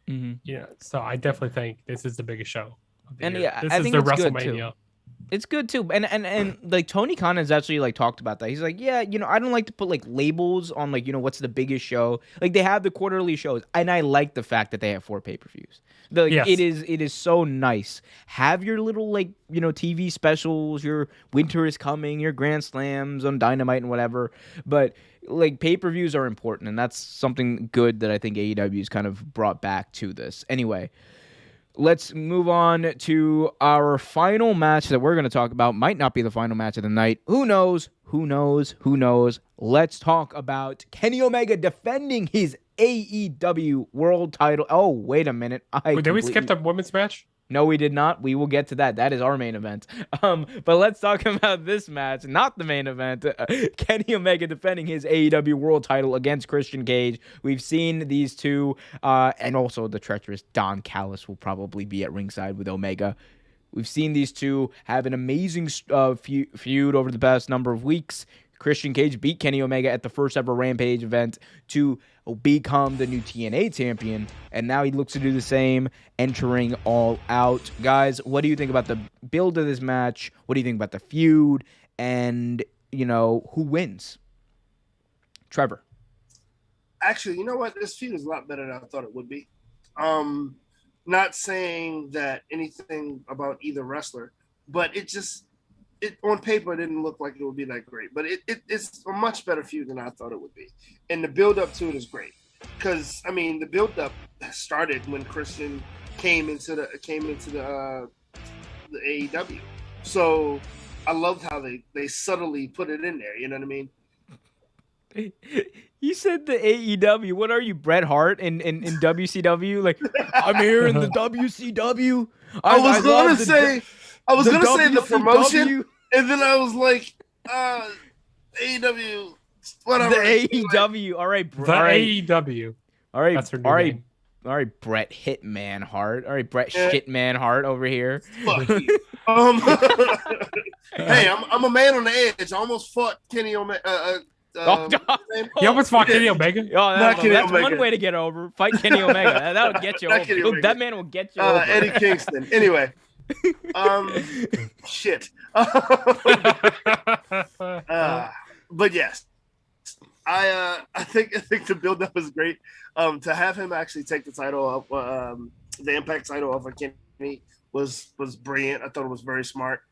Mm-hmm. So I definitely think this is the biggest show of the and year. Yeah, this I is think the it's WrestleMania. Good too. It's good too, and Tony Khan has actually talked about that. He's like, yeah, I don't like to put labels on what's the biggest show. They have the quarterly shows, and I like the fact that they have 4 pay-per-views. Yes. It is so nice. Have your little TV specials, your Winter is Coming, your Grand Slams on Dynamite and whatever, but pay-per-views are important, and that's something good that I think AEW's kind of brought back to this. Anyway, let's move on to our final match that we're going to talk about. Might not be the final match of the night. Who knows? Who knows? Who knows? Let's talk about Kenny Omega defending his AEW world title. Oh, wait a minute. Did we skip the women's match? No, we did not. We will get to that. That is our main event. But let's talk about this match, not the main event. Kenny Omega defending his AEW world title against Christian Cage. We've seen these two, and also the treacherous Don Callis will probably be at ringside with Omega. We've seen these two have an amazing feud over the past number of weeks. Christian Cage beat Kenny Omega at the first ever Rampage event to become the new TNA champion, and now he looks to do the same, entering All Out. Guys, what do you think about the build of this match? What do you think about the feud? And, who wins? Trevor. Actually, you know what? This feud is a lot better than I thought it would be. Not saying that anything about either wrestler, but it on paper it didn't look like it would be that great, but it's a much better feud than I thought it would be, and the build up to it is great because the build up started when Christian came into the AEW, so I loved how they subtly put it in there. You know what I mean? You said the AEW. What are you, Bret Hart in WCW? I'm here in the WCW. I was gonna say the promotion, and then I was like, AEW, whatever. The AEW. All right, AEW. All right, that's her new name. All right, Bret Hitman Hart. All right, Bret Shitman Hart over here. Fuck you. Hey, I'm a man on the edge. I almost fought Kenny Omega. You almost fought Kenny Omega? That's Omega. One way to get over. Fight Kenny Omega. That would get you over. That man will get you over. Eddie Kingston. Anyway. Shit. But yes. I think the build-up was great. To have him actually take the title of the Impact title off of Kenny was brilliant. I thought it was very smart.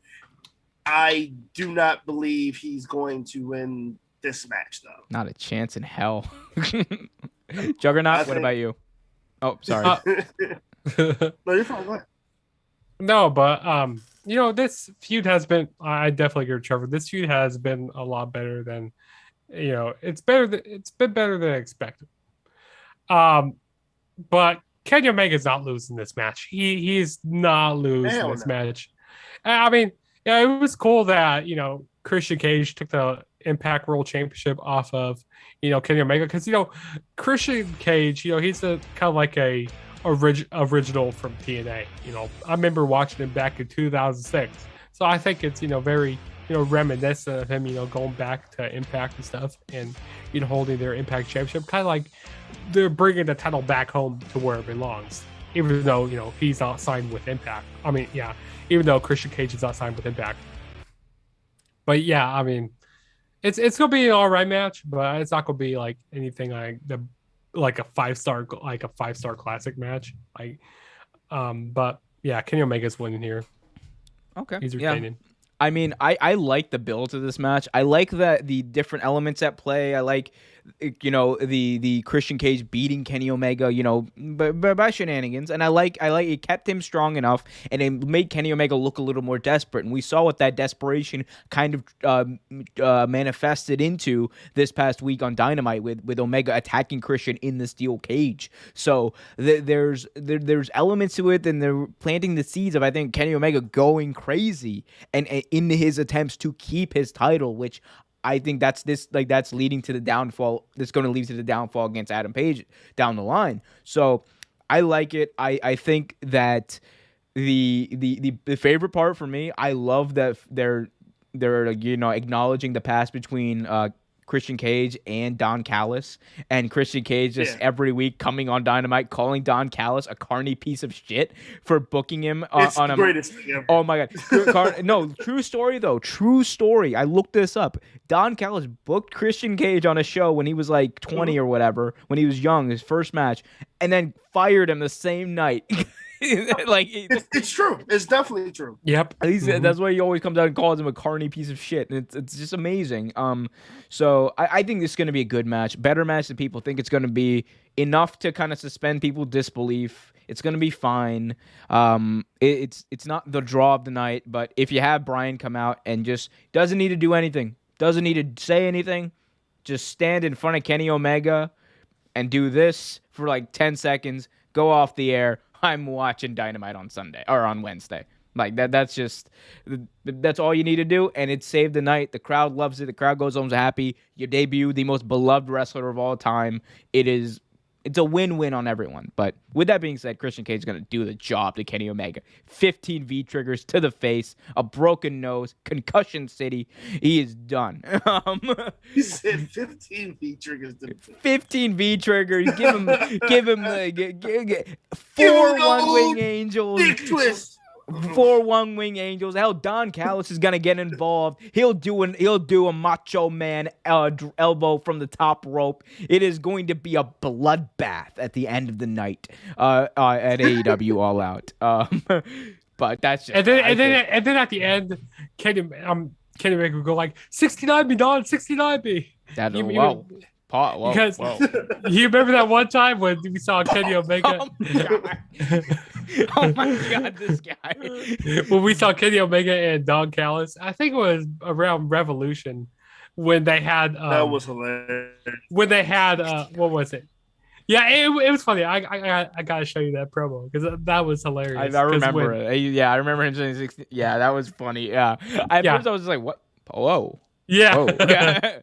I do not believe he's going to win this match, though. Not a chance in hell. Juggernaut, what about you? Oh, sorry. No, you're fine. Go ahead. No, but this feud has been. I definitely agree with Trevor. This feud has been a lot better than, it's been better than expected. But Kenny Omega's not losing this match. He's not losing this match. I mean, yeah, it was cool that Christian Cage took the Impact World Championship off of Kenny Omega, because Christian Cage, he's a kind of like a original from TNA. I remember watching him back in 2006. So I think it's very reminiscent of him going back to Impact and stuff, and holding their Impact Championship, kind of like they're bringing the title back home to where it belongs. Even though he's not signed with Impact. I mean, yeah, even though Christian Cage is not signed with Impact. But yeah, I mean, it's gonna be an all right match, but it's not gonna be like anything like a 5-star classic match. But yeah, Kenny Omega's winning here. Okay, he's retaining. Yeah. I mean, I like the build to this match. I like the different elements at play. I like, the Christian Cage beating Kenny Omega, by shenanigans. And I like it kept him strong enough, and it made Kenny Omega look a little more desperate. And we saw what that desperation kind of manifested into this past week on Dynamite with Omega attacking Christian in the steel cage. So there's elements to it, and they're planting the seeds of, I think, Kenny Omega going crazy and in his attempts to keep his title, which I think that's leading to the downfall. That's going to lead to the downfall against Adam Page down the line. So I like it. I think that the favorite part for me, I love that they're acknowledging the past between Christian Cage and Don Callis, and Christian Cage just every week coming on Dynamite calling Don Callis a carny piece of shit for booking him on the greatest thing ever. Oh my god. No, true story though. True story. I looked this up. Don Callis booked Christian Cage on a show when he was like 20 or whatever, when he was young, his first match, and then fired him the same night. Like it's true. It's definitely true. Yep. That's why he always comes out and calls him a carny piece of shit, and it's just amazing. So I think this is going to be a good match, better match than people think it's going to be. Enough to kind of suspend people's disbelief. It's going to be fine. It's not the draw of the night, but if you have Bryan come out and just doesn't need to do anything, doesn't need to say anything, just stand in front of Kenny Omega and do this for like 10 seconds, go off the air. I'm watching Dynamite on Sunday or on Wednesday. Like that's all you need to do, and it saved the night. The crowd loves it. The crowd goes home happy. You debut the most beloved wrestler of all time. It's a win-win on everyone. But with that being said, Christian Cage is going to do the job to Kenny Omega. 15 V-triggers to the face, a broken nose, concussion city. He is done. He said 15 V-triggers to the face. 15 V-triggers. Give him 4 one-wing angels. Big twist. 4 one-wing angels. Hell, Don Callis is gonna get involved. He'll do a Macho Man elbow from the top rope. It is going to be a bloodbath at the end of the night at AEW All Out. But that's just, and then at the end, Kenny Omega will go like 69 me, Don, 69 me. Because you remember that one time when we saw Kenny Omega? Oh my god, this guy. When we saw Kenny Omega and Don Callis, I think it was around Revolution when they had that was hilarious. When they had what was it? Yeah, it was funny. I gotta show you that promo because that was hilarious. I remember it. Yeah, I remember him saying 60. Yeah, that was funny. Yeah, at first I was just like, what? Whoa. Yeah. Oh, yeah.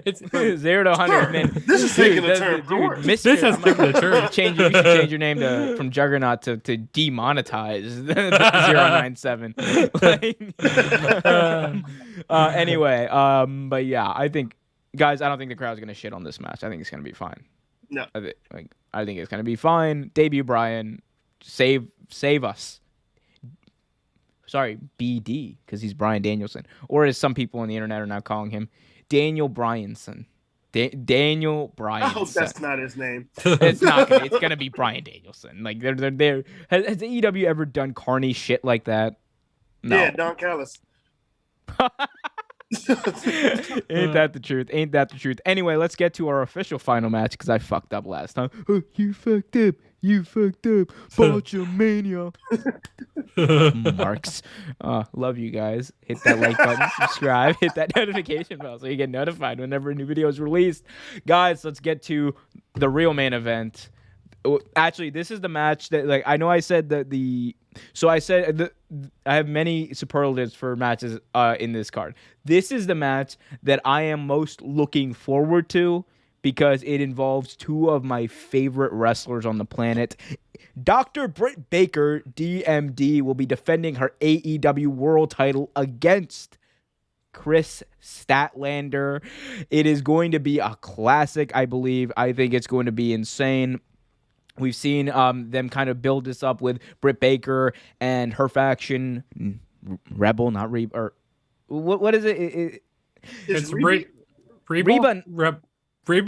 It's 0 to 100. Man, this is taking a turn. This has taken a turn. You should change your name from Juggernaut to demonetize 097. Anyway, but yeah, I think, guys, I don't think the crowd's gonna shit on this match. I think it's gonna be fine. No, I think it's gonna be fine. Debut Bryan, save us. Sorry, BD, because he's Bryan Danielson. Or as some people on the internet are now calling him, Daniel Bryanson. Daniel Bryanson. I hope that's not his name. It's not. It's gonna be Bryan Danielson. Like they're. Has AEW ever done carny shit like that? No. Yeah, Don Callis. Ain't that the truth? Ain't that the truth? Anyway, let's get to our official final match because I fucked up last time. Oh, you fucked up. You fucked up. Botchamania. Marks. Love you guys. Hit that like button, subscribe, hit that notification bell so you get notified whenever a new video is released. Guys, let's get to the real main event. Actually, this is the match that, like, I know I said that I have many superlatives for matches in this card. This is the match that I am most looking forward to because it involves two of my favorite wrestlers on the planet. Dr. Britt Baker, DMD, will be defending her AEW World title against Chris Statlander. It is going to be a classic, I believe. I think it's going to be insane. We've seen them kind of build this up with Britt Baker and her faction, Rebel, not Reba. Or what is it? It's Reba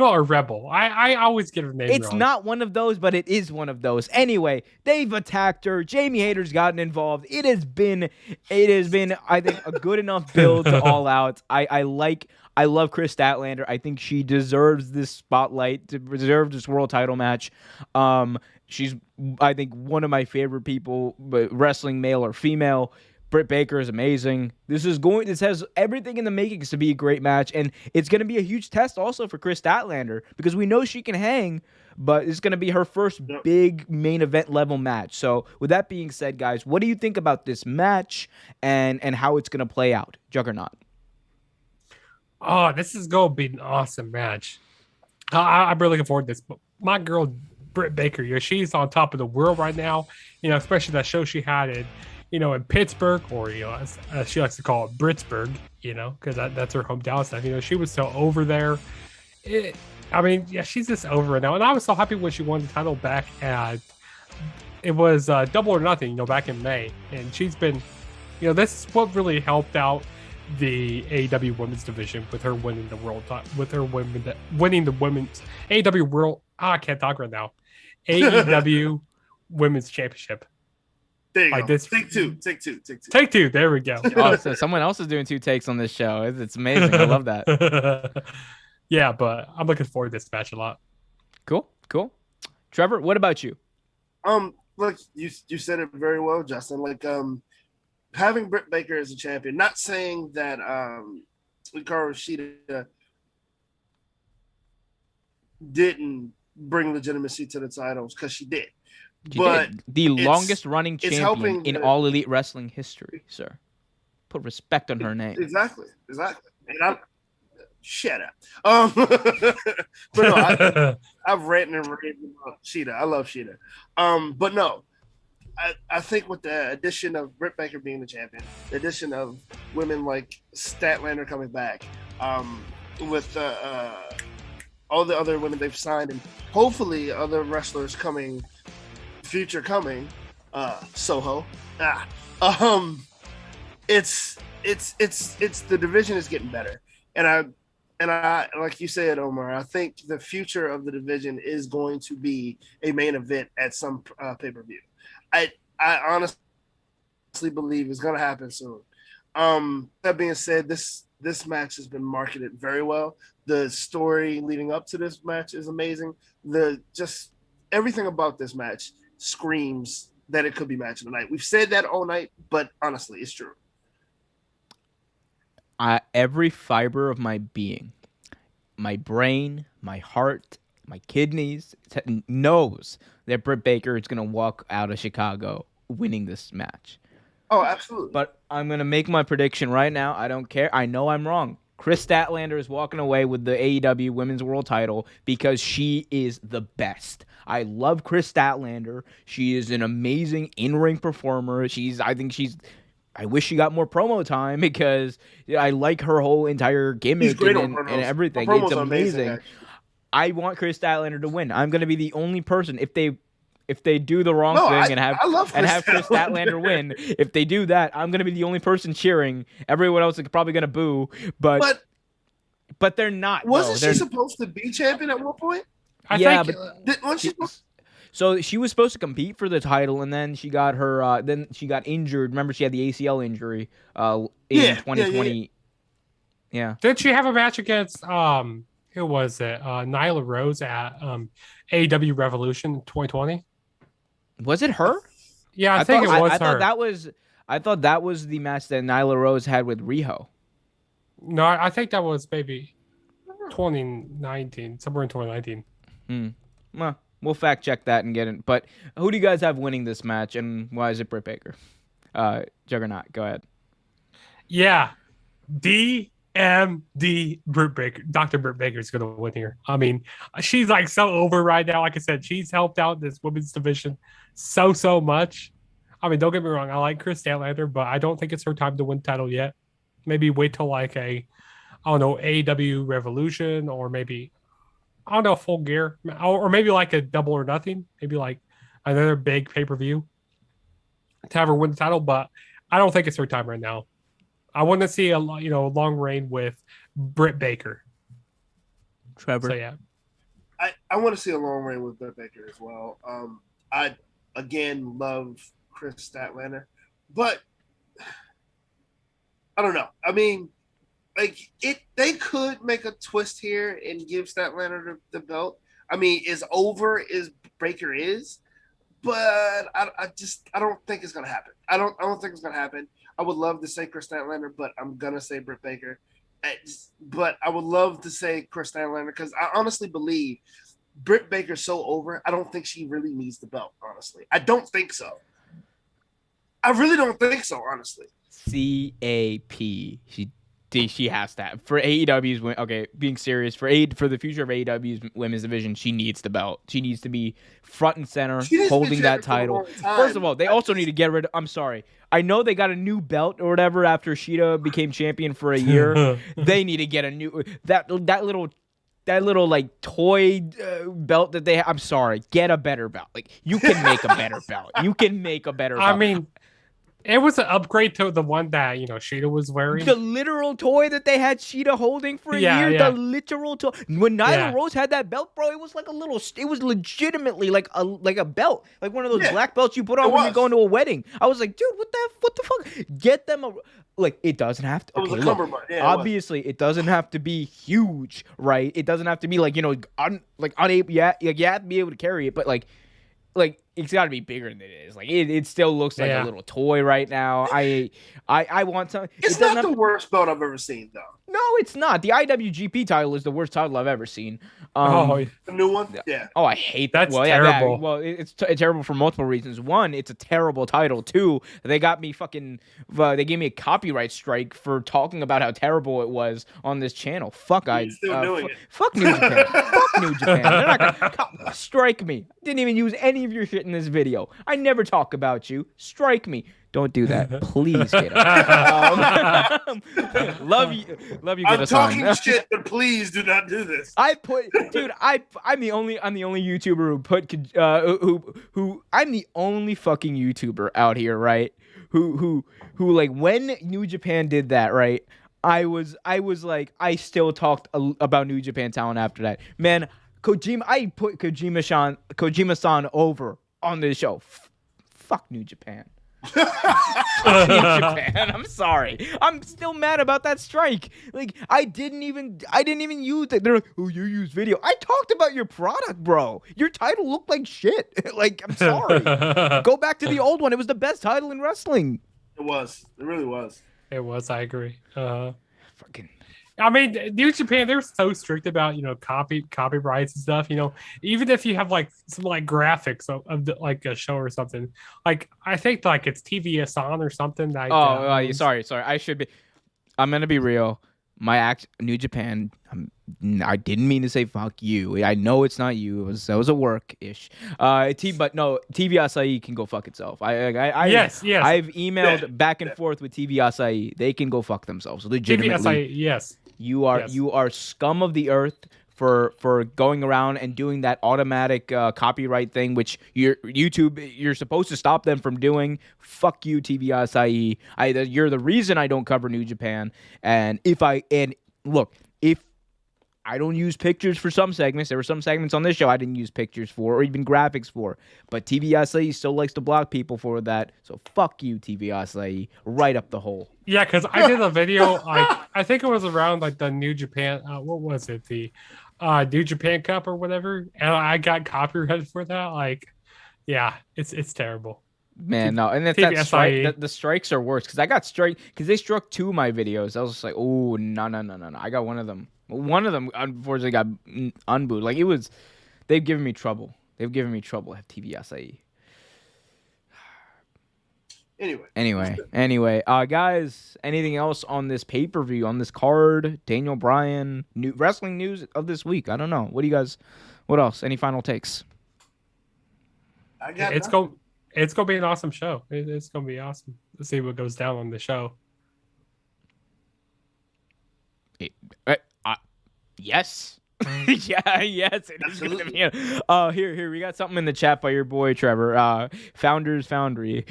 or Rebel. I always get her name wrong. It's not one of those, but it is one of those. Anyway, they've attacked her. Jamie Hayter's gotten involved. It has been, I think, a good enough build to All Out. I love Chris Statlander. I think she deserves this spotlight, deserves this world title match. She's, I think, one of my favorite people, but wrestling, male or female. Britt Baker is amazing. This has everything in the makings to be a great match, and it's going to be a huge test also for Chris Statlander because we know she can hang, but it's going to be her first big main event level match. So with that being said, guys, what do you think about this match and how it's going to play out? Juggernaut. Oh, this is going to be an awesome match. I'm really looking forward to this. But my girl, Britt Baker, she's on top of the world right now, especially that show she had in Pittsburgh, or, as she likes to call it, Britsburg, because that's her hometown stuff. She was so over there. She's just over it now. And I was so happy when she won the title back it was Double or Nothing, back in May. And she's been, this is what really helped out the AEW women's division with her winning the world, winning the women's AEW world. I can't talk right now. AEW women's championship. There you go. Take two. Take two. There we go. Oh, so someone else is doing two takes on this show. It's amazing. I love that. Yeah, but I'm looking forward to this match a lot. Cool. Trevor, what about you? Look, you said it very well, Justin. Like, having Britt Baker as a champion, not saying that Hikaru Shida didn't bring legitimacy to the titles, because she did. The longest running champion in all Elite Wrestling history, sir. Put respect on her name. Exactly. And shut up. But no, I've ranted and raved about Sheeta. I love Sheeta. But no, I think with the addition of Britt Baker being the champion, the addition of women like Statlander coming back, with all the other women they've signed, and hopefully other wrestlers coming. Future coming, Soho. It's the division is getting better, and I like you said, Omar. I think the future of the division is going to be a main event at some pay-per-view. I honestly believe it's going to happen soon. That being said, this match has been marketed very well. The story leading up to this match is amazing. Just everything about this match screams that it could be match of the night. We've said that all night, but honestly, it's true. Every fiber of my being, my brain, my heart, my kidneys knows that Britt Baker is going to walk out of Chicago winning this match. Oh, absolutely. But I'm going to make my prediction right now. I don't care. I know I'm wrong. Chris Statlander is walking away with the AEW Women's World title because she is the best. I love Chris Statlander. She is an amazing in-ring performer. I wish she got more promo time because I like her whole entire gimmick and everything. It's amazing. I want Chris Statlander to win. I'm going to be the only person if they do the wrong thing and have Chris Statlander win. If they do that, I'm going to be the only person cheering. Everyone else is probably going to boo, but they're not. Wasn't she supposed to be champion at one point? So she was supposed to compete for the title, and then she got her. Then she got injured. Remember, she had the ACL injury in 2020. Yeah. Did she have a match against who was it? Nyla Rose at AEW Revolution 2020. Was it her? Yeah, I think it was her. I thought that was the match that Nyla Rose had with Riho. No, I think that was maybe 2019, somewhere in 2019. Well, we'll fact check that and get it. But who do you guys have winning this match, and why is it Britt Baker? Juggernaut, go ahead. Yeah, DMD. MD Britt Baker, Dr. Britt Baker is going to win here. I mean, she's like so over right now. Like I said, she's helped out this women's division so much. I mean, don't get me wrong. I like Chris Statlander, but I don't think it's her time to win title yet. Maybe wait till like I don't know, AEW Revolution, or maybe, I don't know, Full Gear, or maybe like a Double or Nothing. Maybe like another big pay-per-view to have her win the title, but I don't think it's her time right now. I want to see a long reign with Britt Baker. Trevor. So yeah, I want to see a long reign with Britt Baker as well. I again love Chris Statlander, but I don't know. I mean, they could make a twist here and give Statlander the belt. I mean, as over as Baker is, but I don't think it's gonna happen. I don't think it's gonna happen. I would love to say Chris Statlander, but I'm gonna say Britt Baker. But I would love to say Chris Statlander because I honestly believe Britt Baker's so over. I don't think she really needs the belt. Honestly, I don't think so. I really don't think so. Honestly, CAP. She has that for AEW's. Okay, being serious for the future of AEW's women's division, she needs the belt. She needs to be front and center, holding that title. First of all, they also need to get rid of. I'm sorry. I know they got a new belt or whatever after Sheeta became champion for a year. They need to get a new that little like toy belt that they have. I'm sorry, get a better belt. Like you can make a better belt. You can make a better belt. I mean, it was an upgrade to the one that Sheeta was wearing. The literal toy that they had Sheeta holding for a year. Yeah. The literal toy. When Nyla Rose had that belt, bro, it was like a little. It was legitimately like a belt, like one of those black belts you put on when you go into a wedding. I was like, dude, what the fuck? Get them a. Like it doesn't have to. Okay, look, obviously it doesn't have to be huge, right? It doesn't have to be like unable. Yeah, you have to be able to carry it, but like it's got to be bigger than it is. Like it still looks like a little toy right now. I want something. It's not the worst belt I've ever seen, though. No, it's not. The IWGP title is the worst title I've ever seen. The new one? Yeah. Oh, I hate that. That's terrible. It's terrible for multiple reasons. One, it's a terrible title. Two, they got me fucking. They gave me a copyright strike for talking about how terrible it was on this channel. Fuck, fuck New Japan. Fuck New Japan. They're not gonna strike me. Didn't even use any of your shit in this video. I never talk about you. Strike me. Don't do that, please, Gator. Love you. I'm talking shit, but please do not do this. I'm the only YouTuber who put who I'm the only fucking YouTuber out here, right? Who like when New Japan did that, right? I was like I still talked about New Japan talent after that, man. I put Kojima-san over on this show. Fuck New Japan. New Japan. I'm sorry. I'm still mad about that strike. Like I didn't even use it. They're like, oh, you use video. I talked about your product, bro. Your title looked like shit. Like I'm sorry. Go back to the old one. It was the best title in wrestling. It was. It really was. It was. I agree. Fucking. I mean, New Japan, they're so strict about copyrights and stuff. Even if you have like some like graphics of like a show or something, like I think like it's TVS on or something. Sorry. I should be. I'm gonna be real. New Japan. I didn't mean to say fuck you. I know it's not you. That was a work ish. But no, TV Asahi can go fuck itself. Yes. I've emailed back and forth with TV Asahi. They can go fuck themselves. Legitimately. TV Asahi, yes. You are scum of the earth for going around and doing that automatic copyright thing, which you're supposed to stop them from doing. Fuck you, TV Asahi. You're the reason I don't cover New Japan. And if I don't use pictures for some segments. There were some segments on this show I didn't use pictures for or even graphics for. But TV Asahi still likes to block people for that. So fuck you, TV Asahi. Right up the hole. Yeah, because I did a video, I think it was around like the New Japan, what was it? The New Japan Cup or whatever. And I got copyrighted for that. Like, yeah, it's terrible. Man, no, and that's that strike. The strikes are worse because I got strike because they struck 2 of my videos. I was just like, oh no. I got one of them. One of them unfortunately got unbooed. Like they've given me trouble. Have TV Asahi. Anyway. Guys, anything else on this pay-per-view, on this card? Daniel Bryan, new wrestling news of this week. I don't know. What else? Any final takes? I got It's going to be an awesome show. It's going to be awesome. Let's see what goes down on the show. Yes. Yes, it is gonna be. Here we got something in the chat by your boy Trevor. Founders Foundry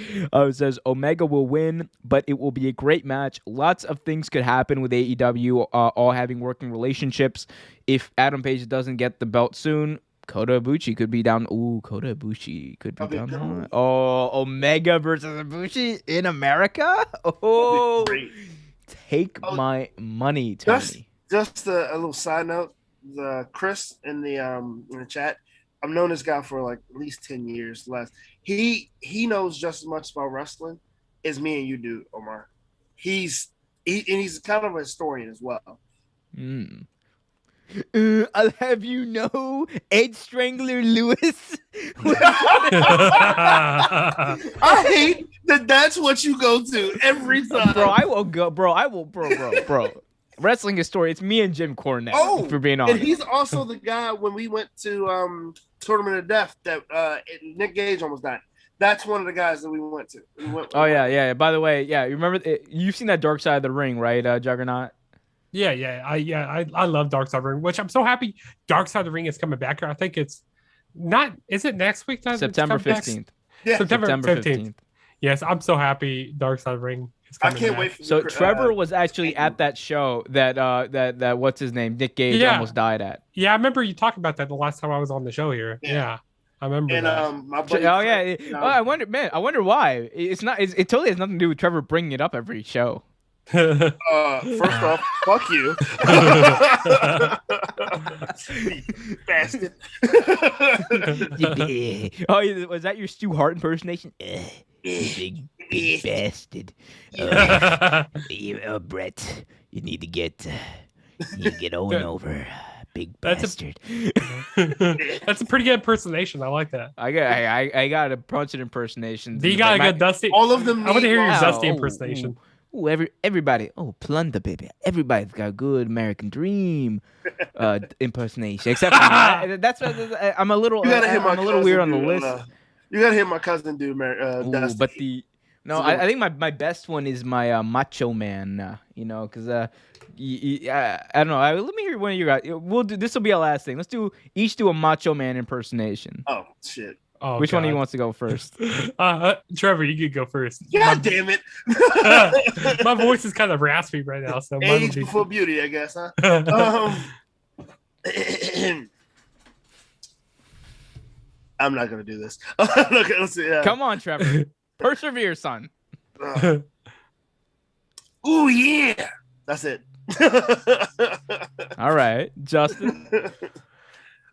says Omega will win, but it will be a great match. Lots of things could happen with AEW, all having working relationships. If Adam Page doesn't get the belt soon, Kota Ibushi could be down. Ooh, Kota Ibushi could be down. Oh, Omega versus Ibushi in America. Oh, take my money, Tony. Just a little side note. Chris in the chat. I've known this guy for like at least 10 years less. He knows just as much about wrestling as me and you do, Omar. He's kind of a historian as well. I'll have you know, Ed Strangler Lewis. I hate that. That's what you go to every time, bro. I will go, bro. Bro. Wrestling history. It's me and Jim Cornette. Oh, for being honest. And he's also the guy when we went to Tournament of Death that Nick Gage almost died. That's one of the guys that we went to. Yeah. By the way, yeah, you remember? You've seen that Dark Side of the Ring, right, Juggernaut? Yeah. I love Dark Side of the Ring, which I'm so happy Dark Side of the Ring is coming back here. I think it's not. Is it next week? September 15th. Yeah. September 15th. Yes, I'm so happy Dark Side of the Ring. I can't wait for So Trevor was actually at that show that what's his name, Nick Gage almost died at. Yeah, I remember you talking about that the last time I was on the show here. Yeah, I remember. And that. my buddy, I wonder why. It totally has nothing to do with Trevor bringing it up every show. First off, fuck you, bastard. Was that your Stu Hart impersonation? Big bastard. Brett, you need to get Owen over. Big bastard. That's a pretty good impersonation. I like that. I got a bunch of impersonations. You got a good Dusty. All of them. I want to hear your Dusty impersonation. Ooh, everybody. Oh, plunder, baby. Everybody's got a good American Dream impersonation. Except for me. I'm a little weird on the list. You gotta hear my cousin do Dusty. But I think my best one is my Macho Man. Because I don't know. Let me hear one of you guys. This will be our last thing. Let's each do a Macho Man impersonation. Oh shit. Oh, Which one of you wants to go first? Trevor, you could go first. God damn it. My voice is kind of raspy right now. So age before beauty, I guess, huh? I'm not going to do this. Let's see, Come on, Trevor. Persevere, son. Oh, yeah. That's it. All right. Justin?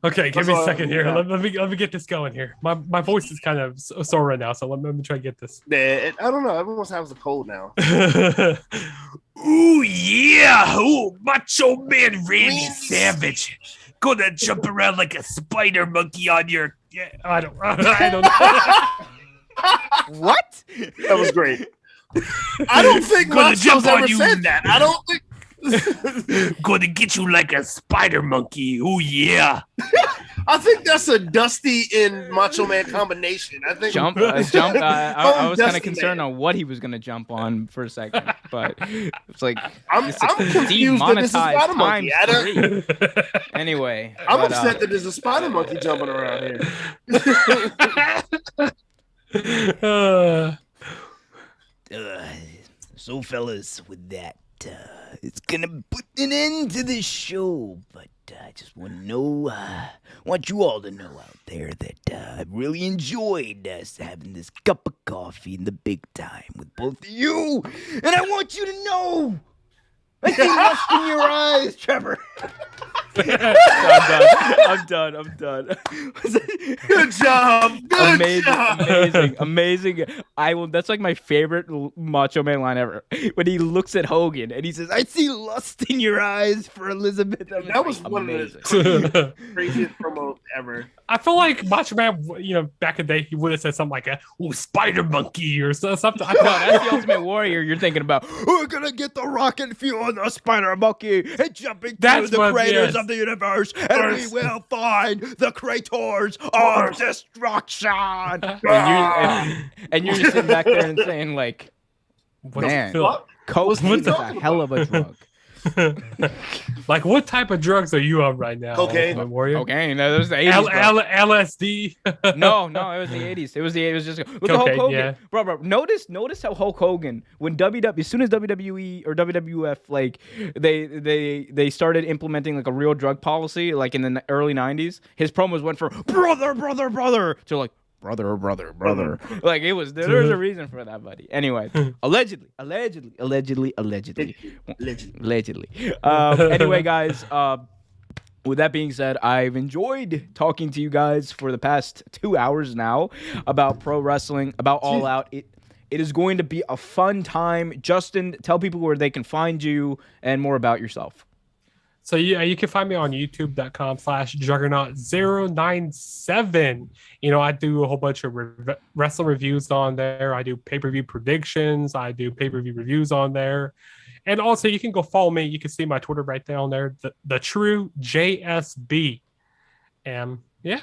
Okay, give me a second here. Let me get this going here. My voice is kind of sore right now, so let me try to get this. I don't know. Everyone has a cold now. Ooh, yeah. Ooh, Macho Man Randy Savage. Gonna jump around like a spider monkey on your... Yeah, I don't know. What? That was great. I don't think Macho's ever said that. I don't think... Gonna get you like a spider monkey. Ooh, yeah. I think that's a Dusty and Macho Man combination. I think jump. I was kind of concerned on what he was gonna jump on for a second, but it's like I'm confused that this is Spider Monkey. Anyway, I'm upset that there's a Spider Monkey jumping around here. So, fellas, with that, it's gonna put an end to the show, but I just want you all to know out there that I really enjoyed us having this cup of coffee in the big time with both of you, and I want you to know I see lust in your eyes, Trevor. I'm done. Good job. Good Amazing. I will. That's like my favorite Macho Man line ever. When he looks at Hogan and he says, "I see lust in your eyes for Elizabeth." That was one of the craziest promos ever. I feel like Macho Man, back in the day, he would have said something like, spider monkey or something. No, that's the Ultimate Warrior you're thinking about. We're gonna get the rocket fuel on the spider monkey and jumping through the craters of the universe, and we will find the craters of destruction. And you're just sitting back there and saying, like, man, cocaine is a hell of a drug. Like, what type of drugs are you on right now? Cocaine. Warrior? Cocaine. That was the 80s. LSD. No, it was the 80s. It was just look at Hulk Hogan, yeah. bro. Notice how Hulk Hogan, when as soon as WWE or WWF, like they started implementing like a real drug policy, like in the early 90s, his promos went from brother to like brother. Like it was there's a reason for that, buddy. Anyway, allegedly. Anyway, guys, with that being said, I've enjoyed talking to you guys for the past 2 hours now about pro wrestling, about All Out. It is going to be a fun time. Justin, tell people where they can find you and more about yourself. So yeah, you can find me on youtube.com/juggernaut097. I do a whole bunch of wrestling reviews on there. I do pay-per-view predictions. I do pay-per-view reviews on there. And also you can go follow me. You can see my Twitter right there on there, the true JSB. And yeah.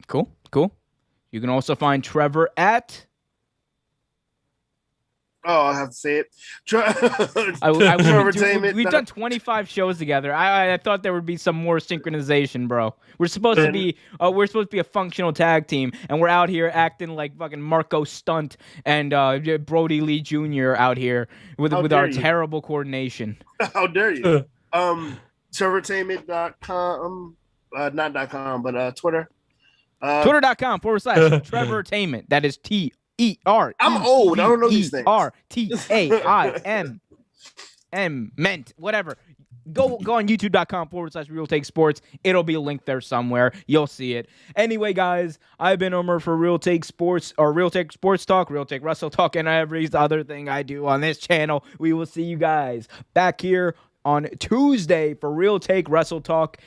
Cool. You can also find Trevor at I have to say it. We've done 25 shows together. I thought there would be some more synchronization, bro. We're supposed to be a functional tag team, and we're out here acting like fucking Marco Stunt and Brody Lee Jr. out here with our terrible coordination. How dare you? Trevortainment.com, not .com, but Twitter. Twitter.com/Trevortainment. That is TER. I'm old. I don't know these things. RTAIM. Ment. Whatever. Go on youtube.com/Real Take Sports. It'll be linked there somewhere. You'll see it. Anyway, guys, I've been Omer for Real Take Sports, or Real Take Sports Talk, Real Take Wrestle Talk, and every other thing I do on this channel. We will see you guys back here on Tuesday for Real Take Wrestle Talk.